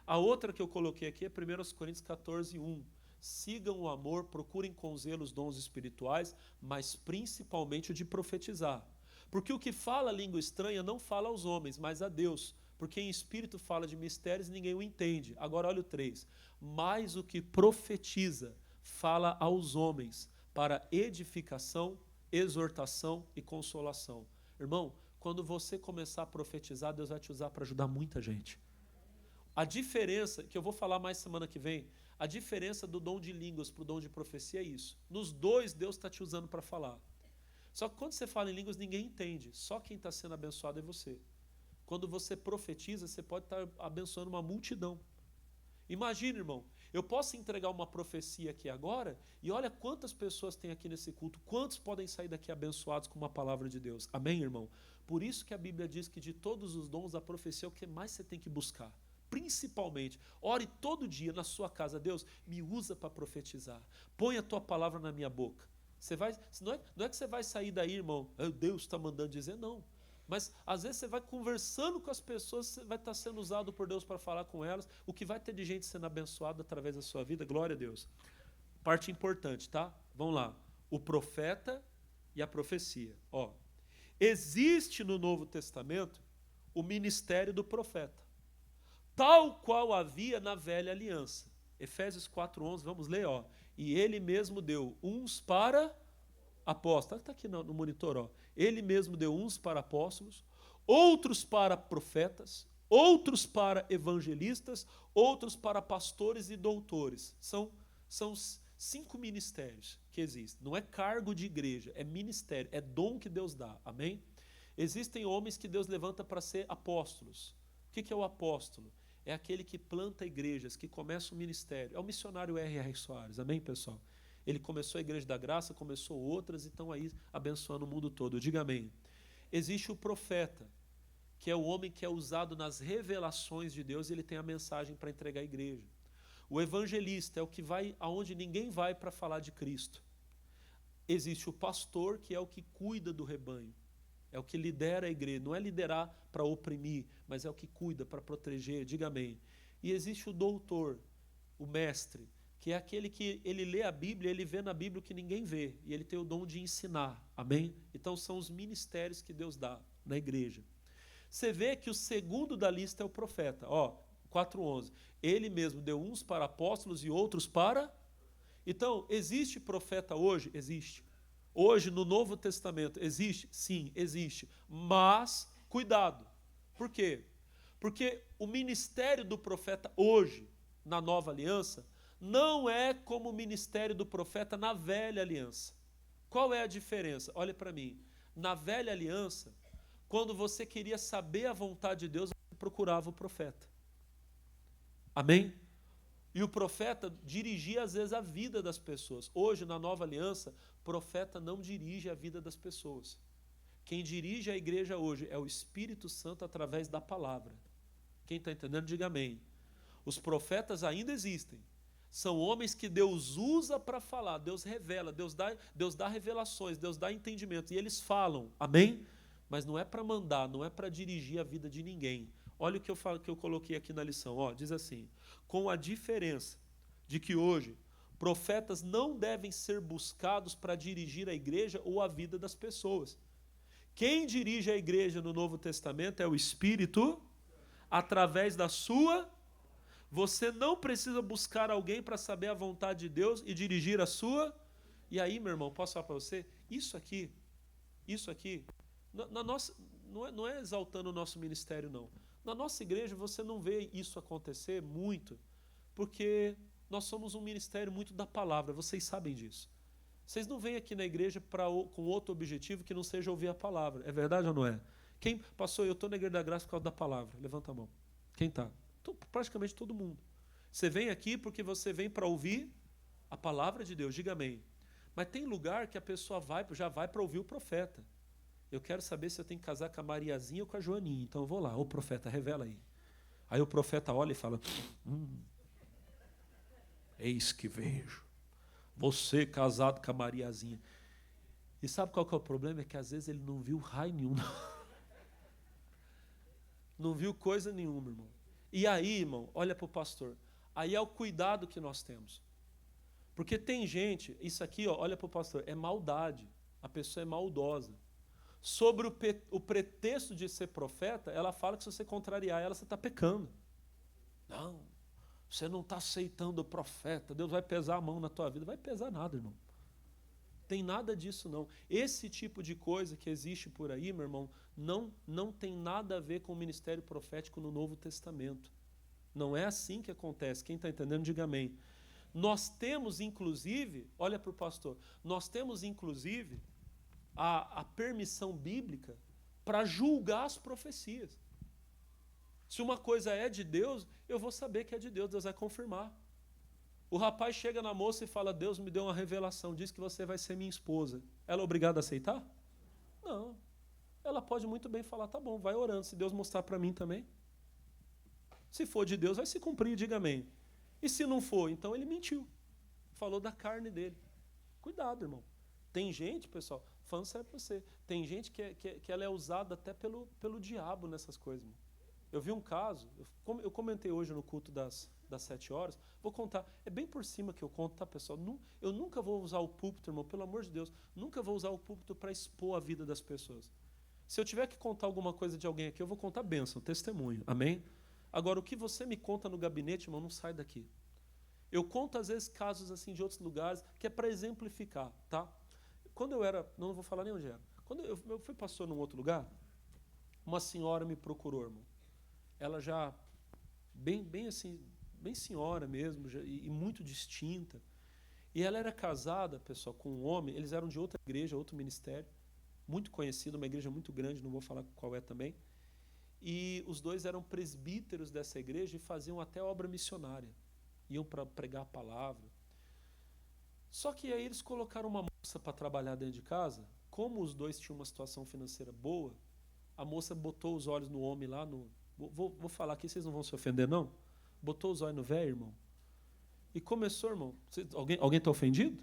A outra que eu coloquei aqui é 1 Coríntios 14:1. Sigam o amor, procurem com zelo os dons espirituais, mas principalmente o de profetizar. Porque o que fala língua estranha não fala aos homens, mas a Deus. Porque em espírito fala de mistérios e ninguém o entende. Agora olha o 3. Mas o que profetiza fala aos homens para edificação exortação e consolação. Irmão, quando você começar a profetizar, Deus vai te usar para ajudar muita gente. A diferença, que eu vou falar mais semana que vem, a diferença do dom de línguas para o dom de profecia é isso. Nos dois, Deus está te usando para falar. Só que quando você fala em línguas, ninguém entende. Só quem está sendo abençoado é você. Quando você profetiza, você pode estar abençoando uma multidão. Imagina, irmão, eu posso entregar uma profecia aqui agora e olha quantas pessoas tem aqui nesse culto, quantos podem sair daqui abençoados com uma palavra de Deus. Amém, irmão? Por isso que a Bíblia diz que de todos os dons, a profecia é o que mais você tem que buscar. Principalmente, ore todo dia na sua casa. Deus, me usa para profetizar. Põe a tua palavra na minha boca. Você vai, não é que você vai sair daí, irmão, Deus está mandando dizer, não. Mas às vezes você vai conversando com as pessoas, você vai estar sendo usado por Deus para falar com elas, o que vai ter de gente sendo abençoada através da sua vida, glória a Deus. Parte importante, tá? Vamos lá. O profeta e a profecia. Ó, existe no Novo Testamento o ministério do profeta, tal qual havia na velha aliança. Efésios 4:11, vamos ler, ó. E ele mesmo deu uns para apóstolos, está aqui no monitor, ó. Ele mesmo deu uns para apóstolos, outros para profetas, outros para evangelistas, outros para pastores e doutores. São 5 ministérios que existem. Não é cargo de igreja, é ministério, é dom que Deus dá. Amém? Existem homens que Deus levanta para ser apóstolos. O que é o apóstolo? É aquele que planta igrejas, que começa um ministério. É o missionário R.R. Soares. Amém, pessoal? Ele começou a Igreja da Graça, começou outras e estão aí abençoando o mundo todo. Diga amém. Existe o profeta, que é o homem que é usado nas revelações de Deus e ele tem a mensagem para entregar à igreja. O evangelista é o que vai aonde ninguém vai para falar de Cristo. Existe o pastor, que é o que cuida do rebanho. É o que lidera a igreja. Não é liderar para oprimir, mas é o que cuida para proteger. Diga amém. E existe o doutor, o mestre, que é aquele que ele lê a Bíblia, ele vê na Bíblia o que ninguém vê, e ele tem o dom de ensinar, amém? Então são os ministérios que Deus dá na igreja. Você vê que o segundo da lista é o profeta, ó, 4:11. Ele mesmo deu uns para apóstolos e outros para... Então, existe profeta hoje? Existe. Hoje, no Novo Testamento, existe? Sim, existe. Mas, cuidado. Por quê? Porque o ministério do profeta hoje, na nova aliança, não é como o ministério do profeta na velha aliança. Qual é a diferença? Olha para mim. Na velha aliança, quando você queria saber a vontade de Deus, você procurava o profeta. Amém? E o profeta dirigia às vezes a vida das pessoas. Hoje, na nova aliança, profeta não dirige a vida das pessoas. Quem dirige a igreja hoje é o Espírito Santo através da palavra. Quem está entendendo, diga amém. Os profetas ainda existem. São homens que Deus usa para falar, Deus revela, Deus dá revelações, Deus dá entendimento, e eles falam, amém? Mas não é para mandar, não é para dirigir a vida de ninguém. Olha o que eu coloquei aqui na lição, ó, diz assim, com a diferença de que hoje profetas não devem ser buscados para dirigir a igreja ou a vida das pessoas. Quem dirige a igreja no Novo Testamento é o Espírito, através da sua... Você não precisa buscar alguém para saber a vontade de Deus e dirigir a sua. E aí, meu irmão, posso falar para você? Isso aqui, na nossa, não é exaltando o nosso ministério, não. Na nossa igreja você não vê isso acontecer muito, porque nós somos um ministério muito da palavra, vocês sabem disso. Vocês não vêm aqui na igreja com outro objetivo que não seja ouvir a palavra. É verdade ou não é? Quem passou, eu estou na Igreja da Graça por causa da palavra. Levanta a mão. Quem está? Praticamente todo mundo. Você vem aqui porque você vem para ouvir a palavra de Deus, diga amém. Mas tem lugar que a pessoa já vai para ouvir o profeta. Eu quero saber se eu tenho que casar com a Mariazinha ou com a Joaninha. Então eu vou lá, ô profeta, revela aí. Aí o profeta olha e fala, eis que vejo, você casado com a Mariazinha. E sabe qual que é o problema? É que às vezes ele não viu raio nenhum. Não viu coisa nenhuma, irmão. E aí, irmão, olha para o pastor. Aí é o cuidado que nós temos. Porque tem gente, isso aqui, ó, olha para o pastor, é maldade. A pessoa é maldosa. Sobre o pretexto de ser profeta, ela fala que se você contrariar ela, você está pecando. Não, você não está aceitando o profeta. Deus vai pesar a mão na tua vida. Vai pesar nada, irmão. Tem nada disso, não. Esse tipo de coisa que existe por aí, meu irmão, não tem nada a ver com o ministério profético no Novo Testamento. Não é assim que acontece. Quem está entendendo, diga amém. Nós temos, inclusive, olha para o pastor, nós temos, inclusive, a permissão bíblica para julgar as profecias. Se uma coisa é de Deus, eu vou saber que é de Deus, Deus vai confirmar. O rapaz chega na moça e fala, Deus me deu uma revelação, diz que você vai ser minha esposa. Ela é obrigada a aceitar? Não. Ela pode muito bem falar, tá bom, vai orando, se Deus mostrar para mim também. Se for de Deus, vai se cumprir, diga amém. E se não for, então ele mentiu. Falou da carne dele. Cuidado, irmão. Tem gente, pessoal, falando sério para você, tem gente que ela é usada até pelo diabo nessas coisas, irmão. Eu vi um caso, eu comentei hoje no culto das 7 horas, vou contar, é bem por cima que eu conto, tá, pessoal? Eu nunca vou usar o púlpito, irmão, pelo amor de Deus, nunca vou usar o púlpito para expor a vida das pessoas. Se eu tiver que contar alguma coisa de alguém aqui, eu vou contar bênção, testemunho, amém? Agora, o que você me conta no gabinete, irmão, não sai daqui. Eu conto, às vezes, casos assim de outros lugares, que é para exemplificar, tá? Quando eu era, não vou falar nem onde era, quando eu fui pastor num outro lugar, uma senhora me procurou, irmão. Ela já, bem assim, bem senhora mesmo, e muito distinta. E ela era casada, pessoal, com um homem, eles eram de outra igreja, outro ministério, muito conhecido, uma igreja muito grande, não vou falar qual é também. E os dois eram presbíteros dessa igreja e faziam até obra missionária. Iam para pregar a palavra. Só que aí eles colocaram uma moça para trabalhar dentro de casa. Como os dois tinham uma situação financeira boa, a moça botou os olhos no homem lá no... Vou falar aqui, vocês não vão se ofender, não? Botou os olhos no velho, irmão. E começou, irmão. Alguém está ofendido?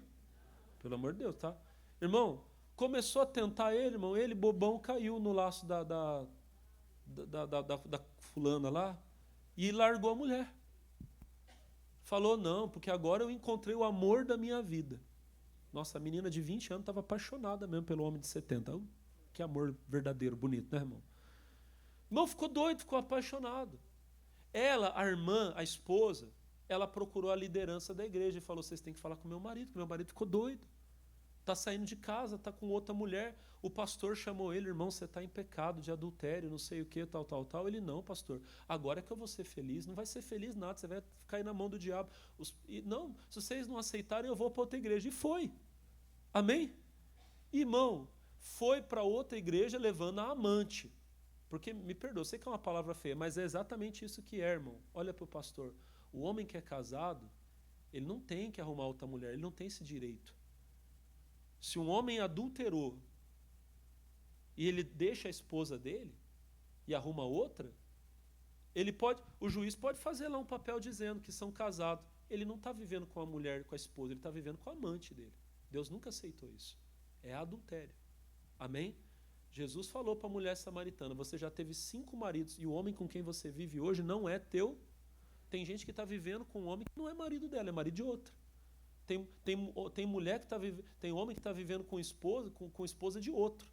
Pelo amor de Deus, tá? Irmão, começou a tentar ele, irmão. Ele, bobão, caiu no laço da fulana lá e largou a mulher. Falou, não, porque agora eu encontrei o amor da minha vida. Nossa, a menina de 20 anos estava apaixonada mesmo pelo homem de 70. Que amor verdadeiro, bonito, né, irmão? Irmão, ficou doido, ficou apaixonado. Ela, a irmã, a esposa, ela procurou a liderança da igreja e falou, vocês têm que falar com meu marido, que meu marido ficou doido. Está saindo de casa, está com outra mulher. O pastor chamou ele, irmão, você está em pecado de adultério, não sei o que, tal. Ele, não, pastor, agora é que eu vou ser feliz. Não vai ser feliz nada, você vai cair na mão do diabo. Não, se vocês não aceitarem, eu vou para outra igreja. E foi. Amém? Irmão, foi para outra igreja levando a amante. Porque, me perdoa, sei que é uma palavra feia, mas é exatamente isso que é, irmão. Olha para o pastor. O homem que é casado, ele não tem que arrumar outra mulher, ele não tem esse direito. Se um homem adulterou e ele deixa a esposa dele e arruma outra, o juiz pode fazer lá um papel dizendo que são casados. Ele não está vivendo com a mulher, com a esposa, ele está vivendo com a amante dele. Deus nunca aceitou isso. É adultério. Amém? Jesus falou para a mulher samaritana, você já teve 5 maridos e o homem com quem você vive hoje não é teu. Tem gente que está vivendo com um homem que não é marido dela, é marido de outra. Tem mulher que está vivendo, tem homem que está vivendo com esposa de outro.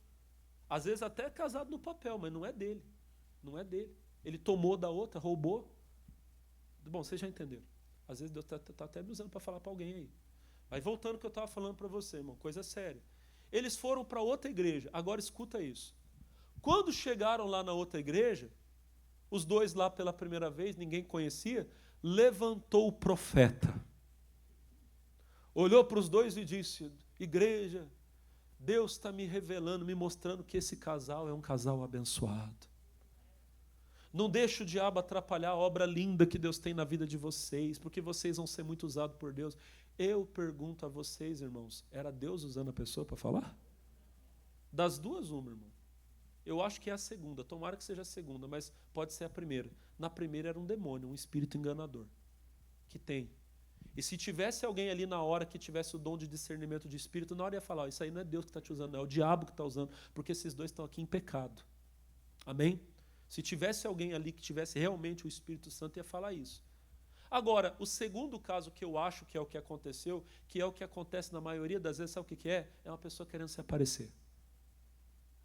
Às vezes até casado no papel, mas não é dele. Não é dele. Ele tomou da outra, roubou. Bom, vocês já entenderam. Às vezes Deus está até me usando para falar para alguém aí. Mas voltando ao que eu estava falando para você, irmão, coisa séria. Eles foram para outra igreja. Agora escuta isso. Quando chegaram lá na outra igreja, os dois lá pela primeira vez, ninguém conhecia, levantou o profeta. Olhou para os dois e disse, igreja, Deus está me revelando, me mostrando que esse casal é um casal abençoado. Não deixe o diabo atrapalhar a obra linda que Deus tem na vida de vocês, porque vocês vão ser muito usados por Deus. Eu pergunto a vocês, irmãos, era Deus usando a pessoa para falar? Das duas, uma, irmão. Eu acho que é a segunda, tomara que seja a segunda, mas pode ser a primeira. Na primeira era um demônio, um espírito enganador, que tem. E se tivesse alguém ali na hora que tivesse o dom de discernimento de espírito, na hora ia falar, isso aí não é Deus que está te usando, não, é o diabo que está usando, porque esses dois estão aqui em pecado. Amém? Se tivesse alguém ali que tivesse realmente o Espírito Santo, ia falar isso. Agora, o segundo caso que eu acho que é o que aconteceu, que é o que acontece na maioria das vezes, sabe o que é? É uma pessoa querendo se aparecer.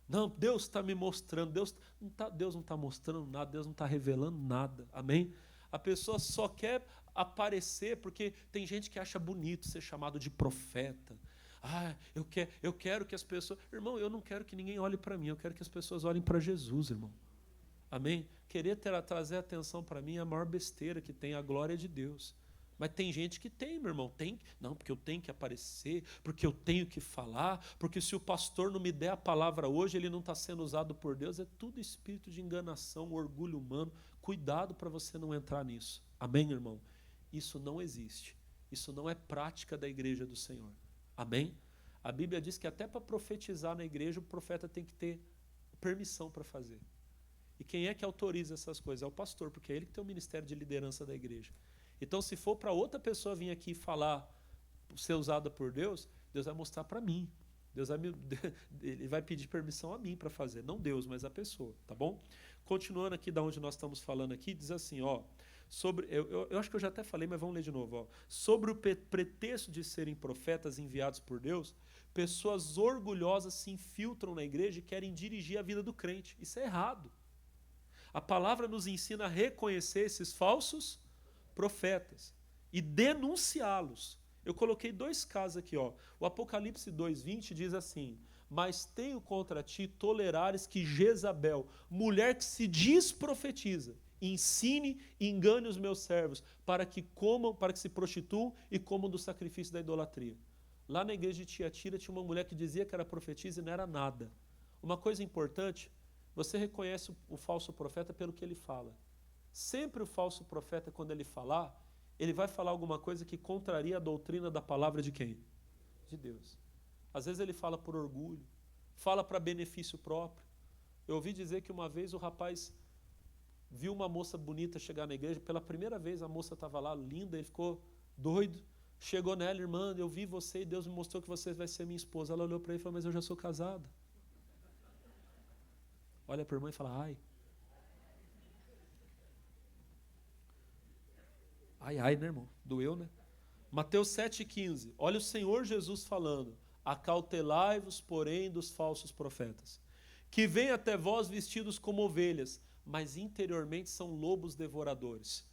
Não, Deus está me mostrando, Deus não está mostrando nada, Deus não está revelando nada. Amém? A pessoa só quer aparecer porque tem gente que acha bonito ser chamado de profeta. Eu quero que as pessoas... Irmão, eu não quero que ninguém olhe para mim, eu quero que as pessoas olhem para Jesus, irmão. Amém? Querer trazer atenção para mim é a maior besteira que tem, a glória de Deus. Mas tem gente que tem, meu irmão. Não, porque eu tenho que aparecer, porque eu tenho que falar, porque se o pastor não me der a palavra hoje, ele não está sendo usado por Deus. É tudo espírito de enganação, orgulho humano. Cuidado para você não entrar nisso. Amém, irmão? Isso não existe. Isso não é prática da igreja do Senhor. Amém? A Bíblia diz que até para profetizar na igreja, o profeta tem que ter permissão para fazer. E quem é que autoriza essas coisas? É o pastor, porque é ele que tem o ministério de liderança da igreja. Então, se for para outra pessoa vir aqui falar, ser usada por Deus, Deus vai mostrar para mim. Ele vai pedir permissão a mim para fazer. Não Deus, mas a pessoa, tá bom? Continuando aqui da onde nós estamos falando aqui, diz assim, ó, eu acho que eu já até falei, mas vamos ler de novo. Ó, sobre o pretexto de serem profetas enviados por Deus, pessoas orgulhosas se infiltram na igreja e querem dirigir a vida do crente. Isso é errado. A palavra nos ensina a reconhecer esses falsos profetas e denunciá-los. Eu coloquei 2 casos aqui, ó. O Apocalipse 2:20 diz assim: mas tenho contra ti tolerares que Jezabel, mulher que se diz profetiza, ensine e engane os meus servos para que se prostituam e comam do sacrifício da idolatria. Lá na igreja de Tiatira tinha uma mulher que dizia que era profetisa e não era nada. Uma coisa importante, você reconhece o falso profeta pelo que ele fala. Sempre o falso profeta, quando ele falar, ele vai falar alguma coisa que contraria a doutrina da palavra de quem? De Deus. Às vezes ele fala por orgulho, fala para benefício próprio. Eu ouvi dizer que uma vez o rapaz viu uma moça bonita chegar na igreja, pela primeira vez a moça estava lá, linda, ele ficou doido, chegou nela, irmã, eu vi você e Deus me mostrou que você vai ser minha esposa. Ela olhou para ele e falou, mas eu já sou casada. Olha para a irmã e fala, ai. Ai, né, irmão? Doeu, né? Mateus 7,15. Olha o Senhor Jesus falando. Acautelai-vos, porém, dos falsos profetas, que vêm até vós vestidos como ovelhas, mas interiormente são lobos devoradores.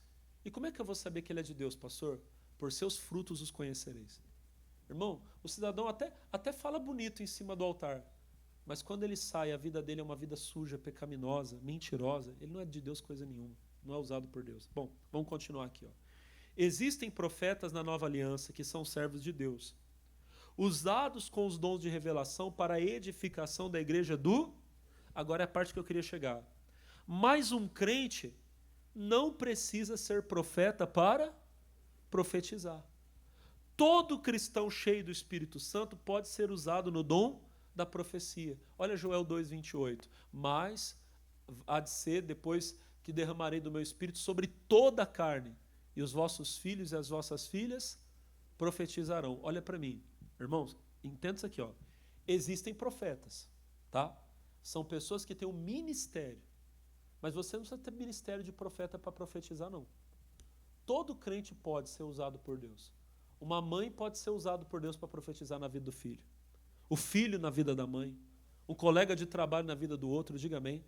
E como é que eu vou saber que ele é de Deus, pastor? Por seus frutos os conhecereis. Irmão, o cidadão até fala bonito em cima do altar, mas quando ele sai, a vida dele é uma vida suja, pecaminosa, mentirosa, ele não é de Deus coisa nenhuma, não é usado por Deus. Bom, vamos continuar aqui, ó. Existem profetas na nova aliança que são servos de Deus, usados com os dons de revelação para a edificação da igreja do... Agora é a parte que eu queria chegar. Mas um crente não precisa ser profeta para profetizar. Todo cristão cheio do Espírito Santo pode ser usado no dom da profecia. Olha Joel 2,28. Mas há de ser depois que derramarei do meu Espírito sobre toda a carne, e os vossos filhos e as vossas filhas profetizarão. Olha para mim, irmãos, entenda isso aqui, ó. Existem profetas, tá? São pessoas que têm um ministério, mas você não precisa ter ministério de profeta para profetizar, não. Todo crente pode ser usado por Deus. Uma mãe pode ser usado por Deus para profetizar na vida do filho. O filho na vida da mãe. Um colega de trabalho na vida do outro, diga amém.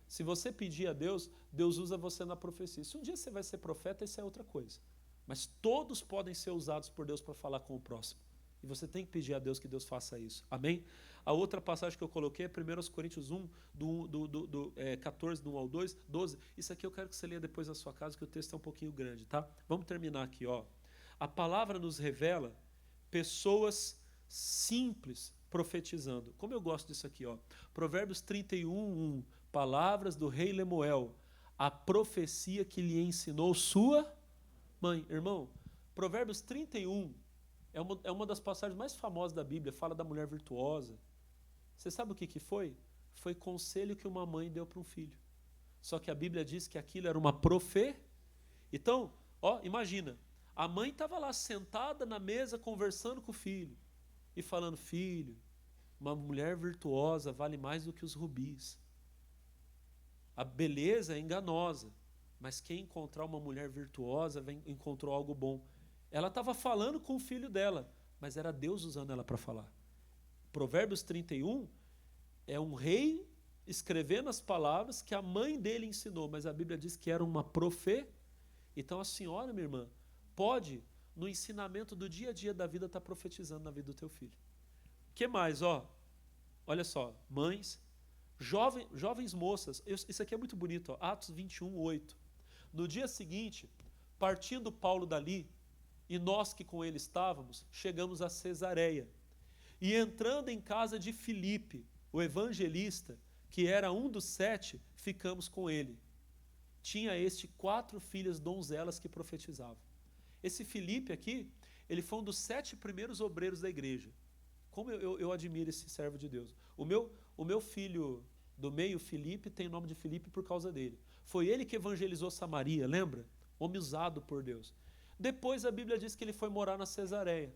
Se você pedir a Deus, Deus usa você na profecia. Se um dia você vai ser profeta, isso é outra coisa. Mas todos podem ser usados por Deus para falar com o próximo. E você tem que pedir a Deus que Deus faça isso. Amém? A outra passagem que eu coloquei é 1 Coríntios 1, 14, do 1 ao 12. Isso aqui eu quero que você leia depois na sua casa, que o texto é um pouquinho grande, tá? Vamos terminar aqui, ó. A palavra nos revela pessoas simples profetizando. Como eu gosto disso aqui, ó. Provérbios 31:1. Palavras do rei Lemuel, a profecia que lhe ensinou sua mãe. Irmão, Provérbios 31 é uma das passagens mais famosas da Bíblia, fala da mulher virtuosa. Você sabe o que foi? Foi conselho que uma mãe deu para um filho. Só que a Bíblia diz que aquilo era uma profecia. Então, ó, imagina, a mãe estava lá sentada na mesa conversando com o filho e falando, filho, uma mulher virtuosa vale mais do que os rubis. A beleza é enganosa, mas quem encontrar uma mulher virtuosa encontrou algo bom. Ela estava falando com o filho dela, mas era Deus usando ela para falar. Provérbios 31 é um rei escrevendo as palavras que a mãe dele ensinou, mas a Bíblia diz que era uma profecia. Então a senhora, minha irmã, pode, no ensinamento do dia a dia da vida, estar profetizando na vida do teu filho. Que mais, ó? Olha só, mães, jovens moças. Isso aqui é muito bonito, ó, Atos 21, 8. No dia seguinte, partindo Paulo dali, e nós que com ele estávamos, chegamos a Cesareia. E entrando em casa de Filipe, o evangelista, que era um dos 7, ficamos com ele. Tinha este 4 filhas donzelas que profetizavam. Esse Filipe aqui, ele foi um dos 7 primeiros obreiros da igreja. Como eu admiro esse servo de Deus. O meu filho do meio, Filipe, tem o nome de Filipe por causa dele. Foi ele que evangelizou Samaria, lembra? Homem usado por Deus. Depois a Bíblia diz que ele foi morar na Cesareia.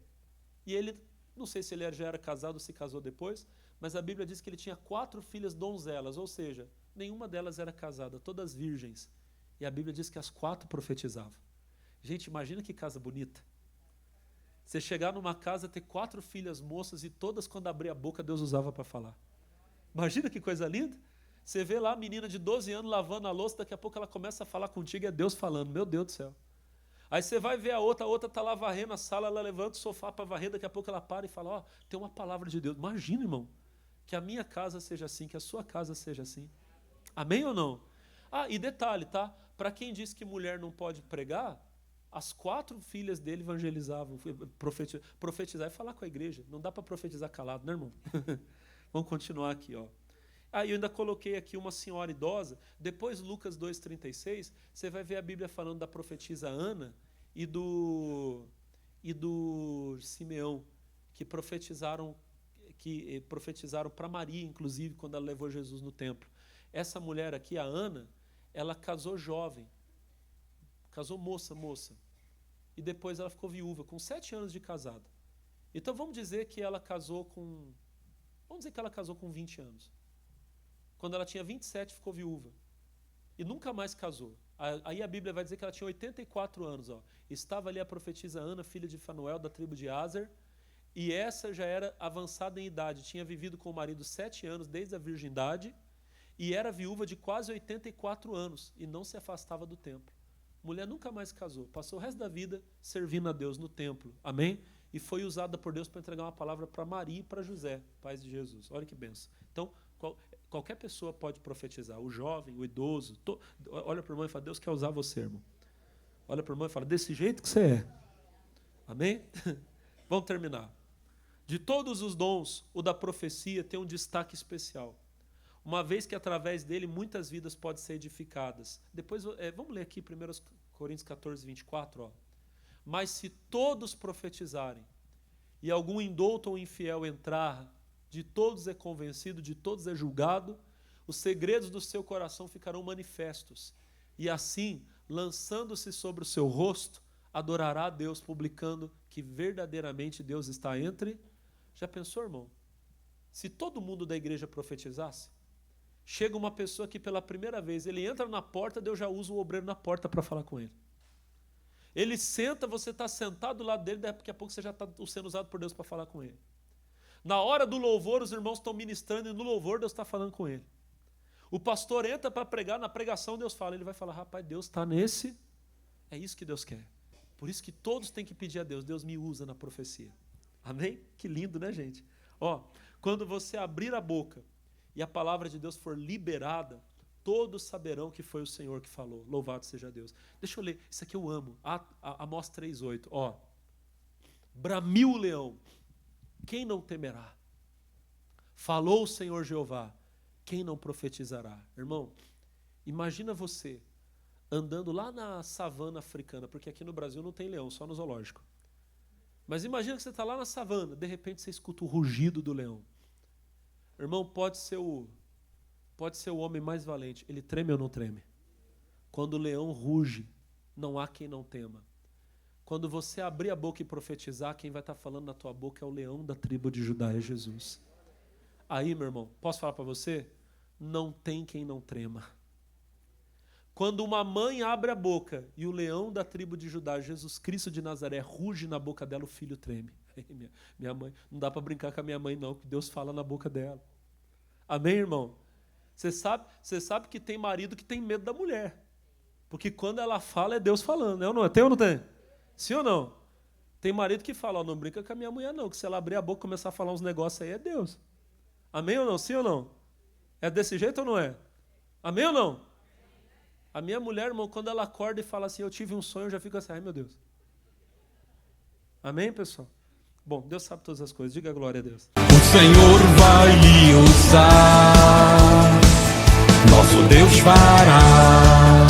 E ele, não sei se ele já era casado ou se casou depois, mas a Bíblia diz que ele tinha 4 filhas donzelas, ou seja, nenhuma delas era casada, todas virgens. E a Bíblia diz que as 4 profetizavam. Gente, imagina que casa bonita. Você chegar numa casa, ter 4 filhas moças e todas, quando abrir a boca, Deus usava para falar. Imagina que coisa linda. Você vê lá a menina de 12 anos lavando a louça, daqui a pouco ela começa a falar contigo e é Deus falando. Meu Deus do céu. Aí você vai ver a outra está lá varrendo a sala, ela levanta o sofá para varrer, daqui a pouco ela para e fala, ó, tem uma palavra de Deus. Imagina, irmão, que a minha casa seja assim, que a sua casa seja assim. Amém ou não? Ah, e detalhe, tá? Para quem diz que mulher não pode pregar, as 4 filhas dele evangelizavam, profetizar e falar com a igreja. Não dá para profetizar calado, né, irmão? Vamos continuar aqui, ó. Ah, eu ainda coloquei aqui uma senhora idosa. Depois, Lucas 2,36, você vai ver a Bíblia falando da profetisa Ana e do Simeão, que profetizaram para Maria, inclusive, quando ela levou Jesus no templo. Essa mulher aqui, a Ana, ela casou jovem, casou moça. E depois ela ficou viúva, com 7 anos de casada. Então vamos dizer que ela casou com 20 anos. Quando ela tinha 27, ficou viúva. E nunca mais casou. Aí a Bíblia vai dizer que ela tinha 84 anos. Ó. Estava ali a profetisa Ana, filha de Fanuel, da tribo de Aser. E essa já era avançada em idade. Tinha vivido com o marido 7 anos, desde a virgindade. E era viúva de quase 84 anos. E não se afastava do templo. Mulher nunca mais casou. Passou o resto da vida servindo a Deus no templo. Amém? E foi usada por Deus para entregar uma palavra para Maria e para José, pais de Jesus. Olha que benção. Então, qualquer pessoa pode profetizar. O jovem, o idoso. Olha para o irmão e fala, Deus quer usar você, irmão. Olha para o irmão e fala, desse jeito que você é. Amém? Vamos terminar. De todos os dons, o da profecia tem um destaque especial. Uma vez que através dele muitas vidas podem ser edificadas. Depois, vamos ler aqui 1 Coríntios 14, 24. Ó. Mas se todos profetizarem, e algum indouto ou infiel entrar, de todos é convencido, de todos é julgado, os segredos do seu coração ficarão manifestos. E assim, lançando-se sobre o seu rosto, adorará a Deus, publicando que verdadeiramente Deus está entre. Já pensou, irmão? Se todo mundo da igreja profetizasse, chega uma pessoa que pela primeira vez, ele entra na porta, Deus já usa o obreiro na porta para falar com ele. Ele senta, você está sentado do lado dele, daqui a pouco você já está sendo usado por Deus para falar com ele. Na hora do louvor, os irmãos estão ministrando e no louvor Deus está falando com ele. O pastor entra para pregar, na pregação Deus fala, ele vai falar, rapaz, Deus está nesse, é isso que Deus quer. Por isso que todos têm que pedir a Deus, Deus me usa na profecia. Amém? Que lindo, né, gente? Ó, quando você abrir a boca e a palavra de Deus for liberada, todos saberão que foi o Senhor que falou. Louvado seja Deus. Deixa eu ler, isso aqui eu amo. Amós 3,8. Ó, bramiu o leão, quem não temerá? Falou o Senhor Jeová, quem não profetizará? Irmão, imagina você andando lá na savana africana, porque aqui no Brasil não tem leão, só no zoológico. Mas imagina que você está lá na savana, de repente você escuta o rugido do leão. Irmão, pode ser o homem mais valente, ele treme ou não treme? Quando o leão ruge, não há quem não tema. Quando você abrir a boca e profetizar, quem vai estar falando na tua boca é o leão da tribo de Judá, é Jesus. Aí, meu irmão, posso falar para você? Não tem quem não trema. Quando uma mãe abre a boca e o leão da tribo de Judá, Jesus Cristo de Nazaré, ruge na boca dela, o filho treme. Minha mãe, não dá para brincar com a minha mãe não, que Deus fala na boca dela. Amém, irmão? Você sabe que tem marido que tem medo da mulher. Porque quando ela fala, é Deus falando. É ou não é? Tem ou não tem? Sim ou não? Tem marido que fala, ó, não brinca com a minha mulher não, que se ela abrir a boca e começar a falar uns negócios aí, é Deus. Amém ou não? Sim ou não? É desse jeito ou não é? Amém ou não? A minha mulher, irmão, quando ela acorda e fala assim, eu tive um sonho, eu já fico assim, ai meu Deus. Amém, pessoal? Bom, Deus sabe todas as coisas, diga glória a Deus. O Senhor vai lhe usar, nosso Deus fará.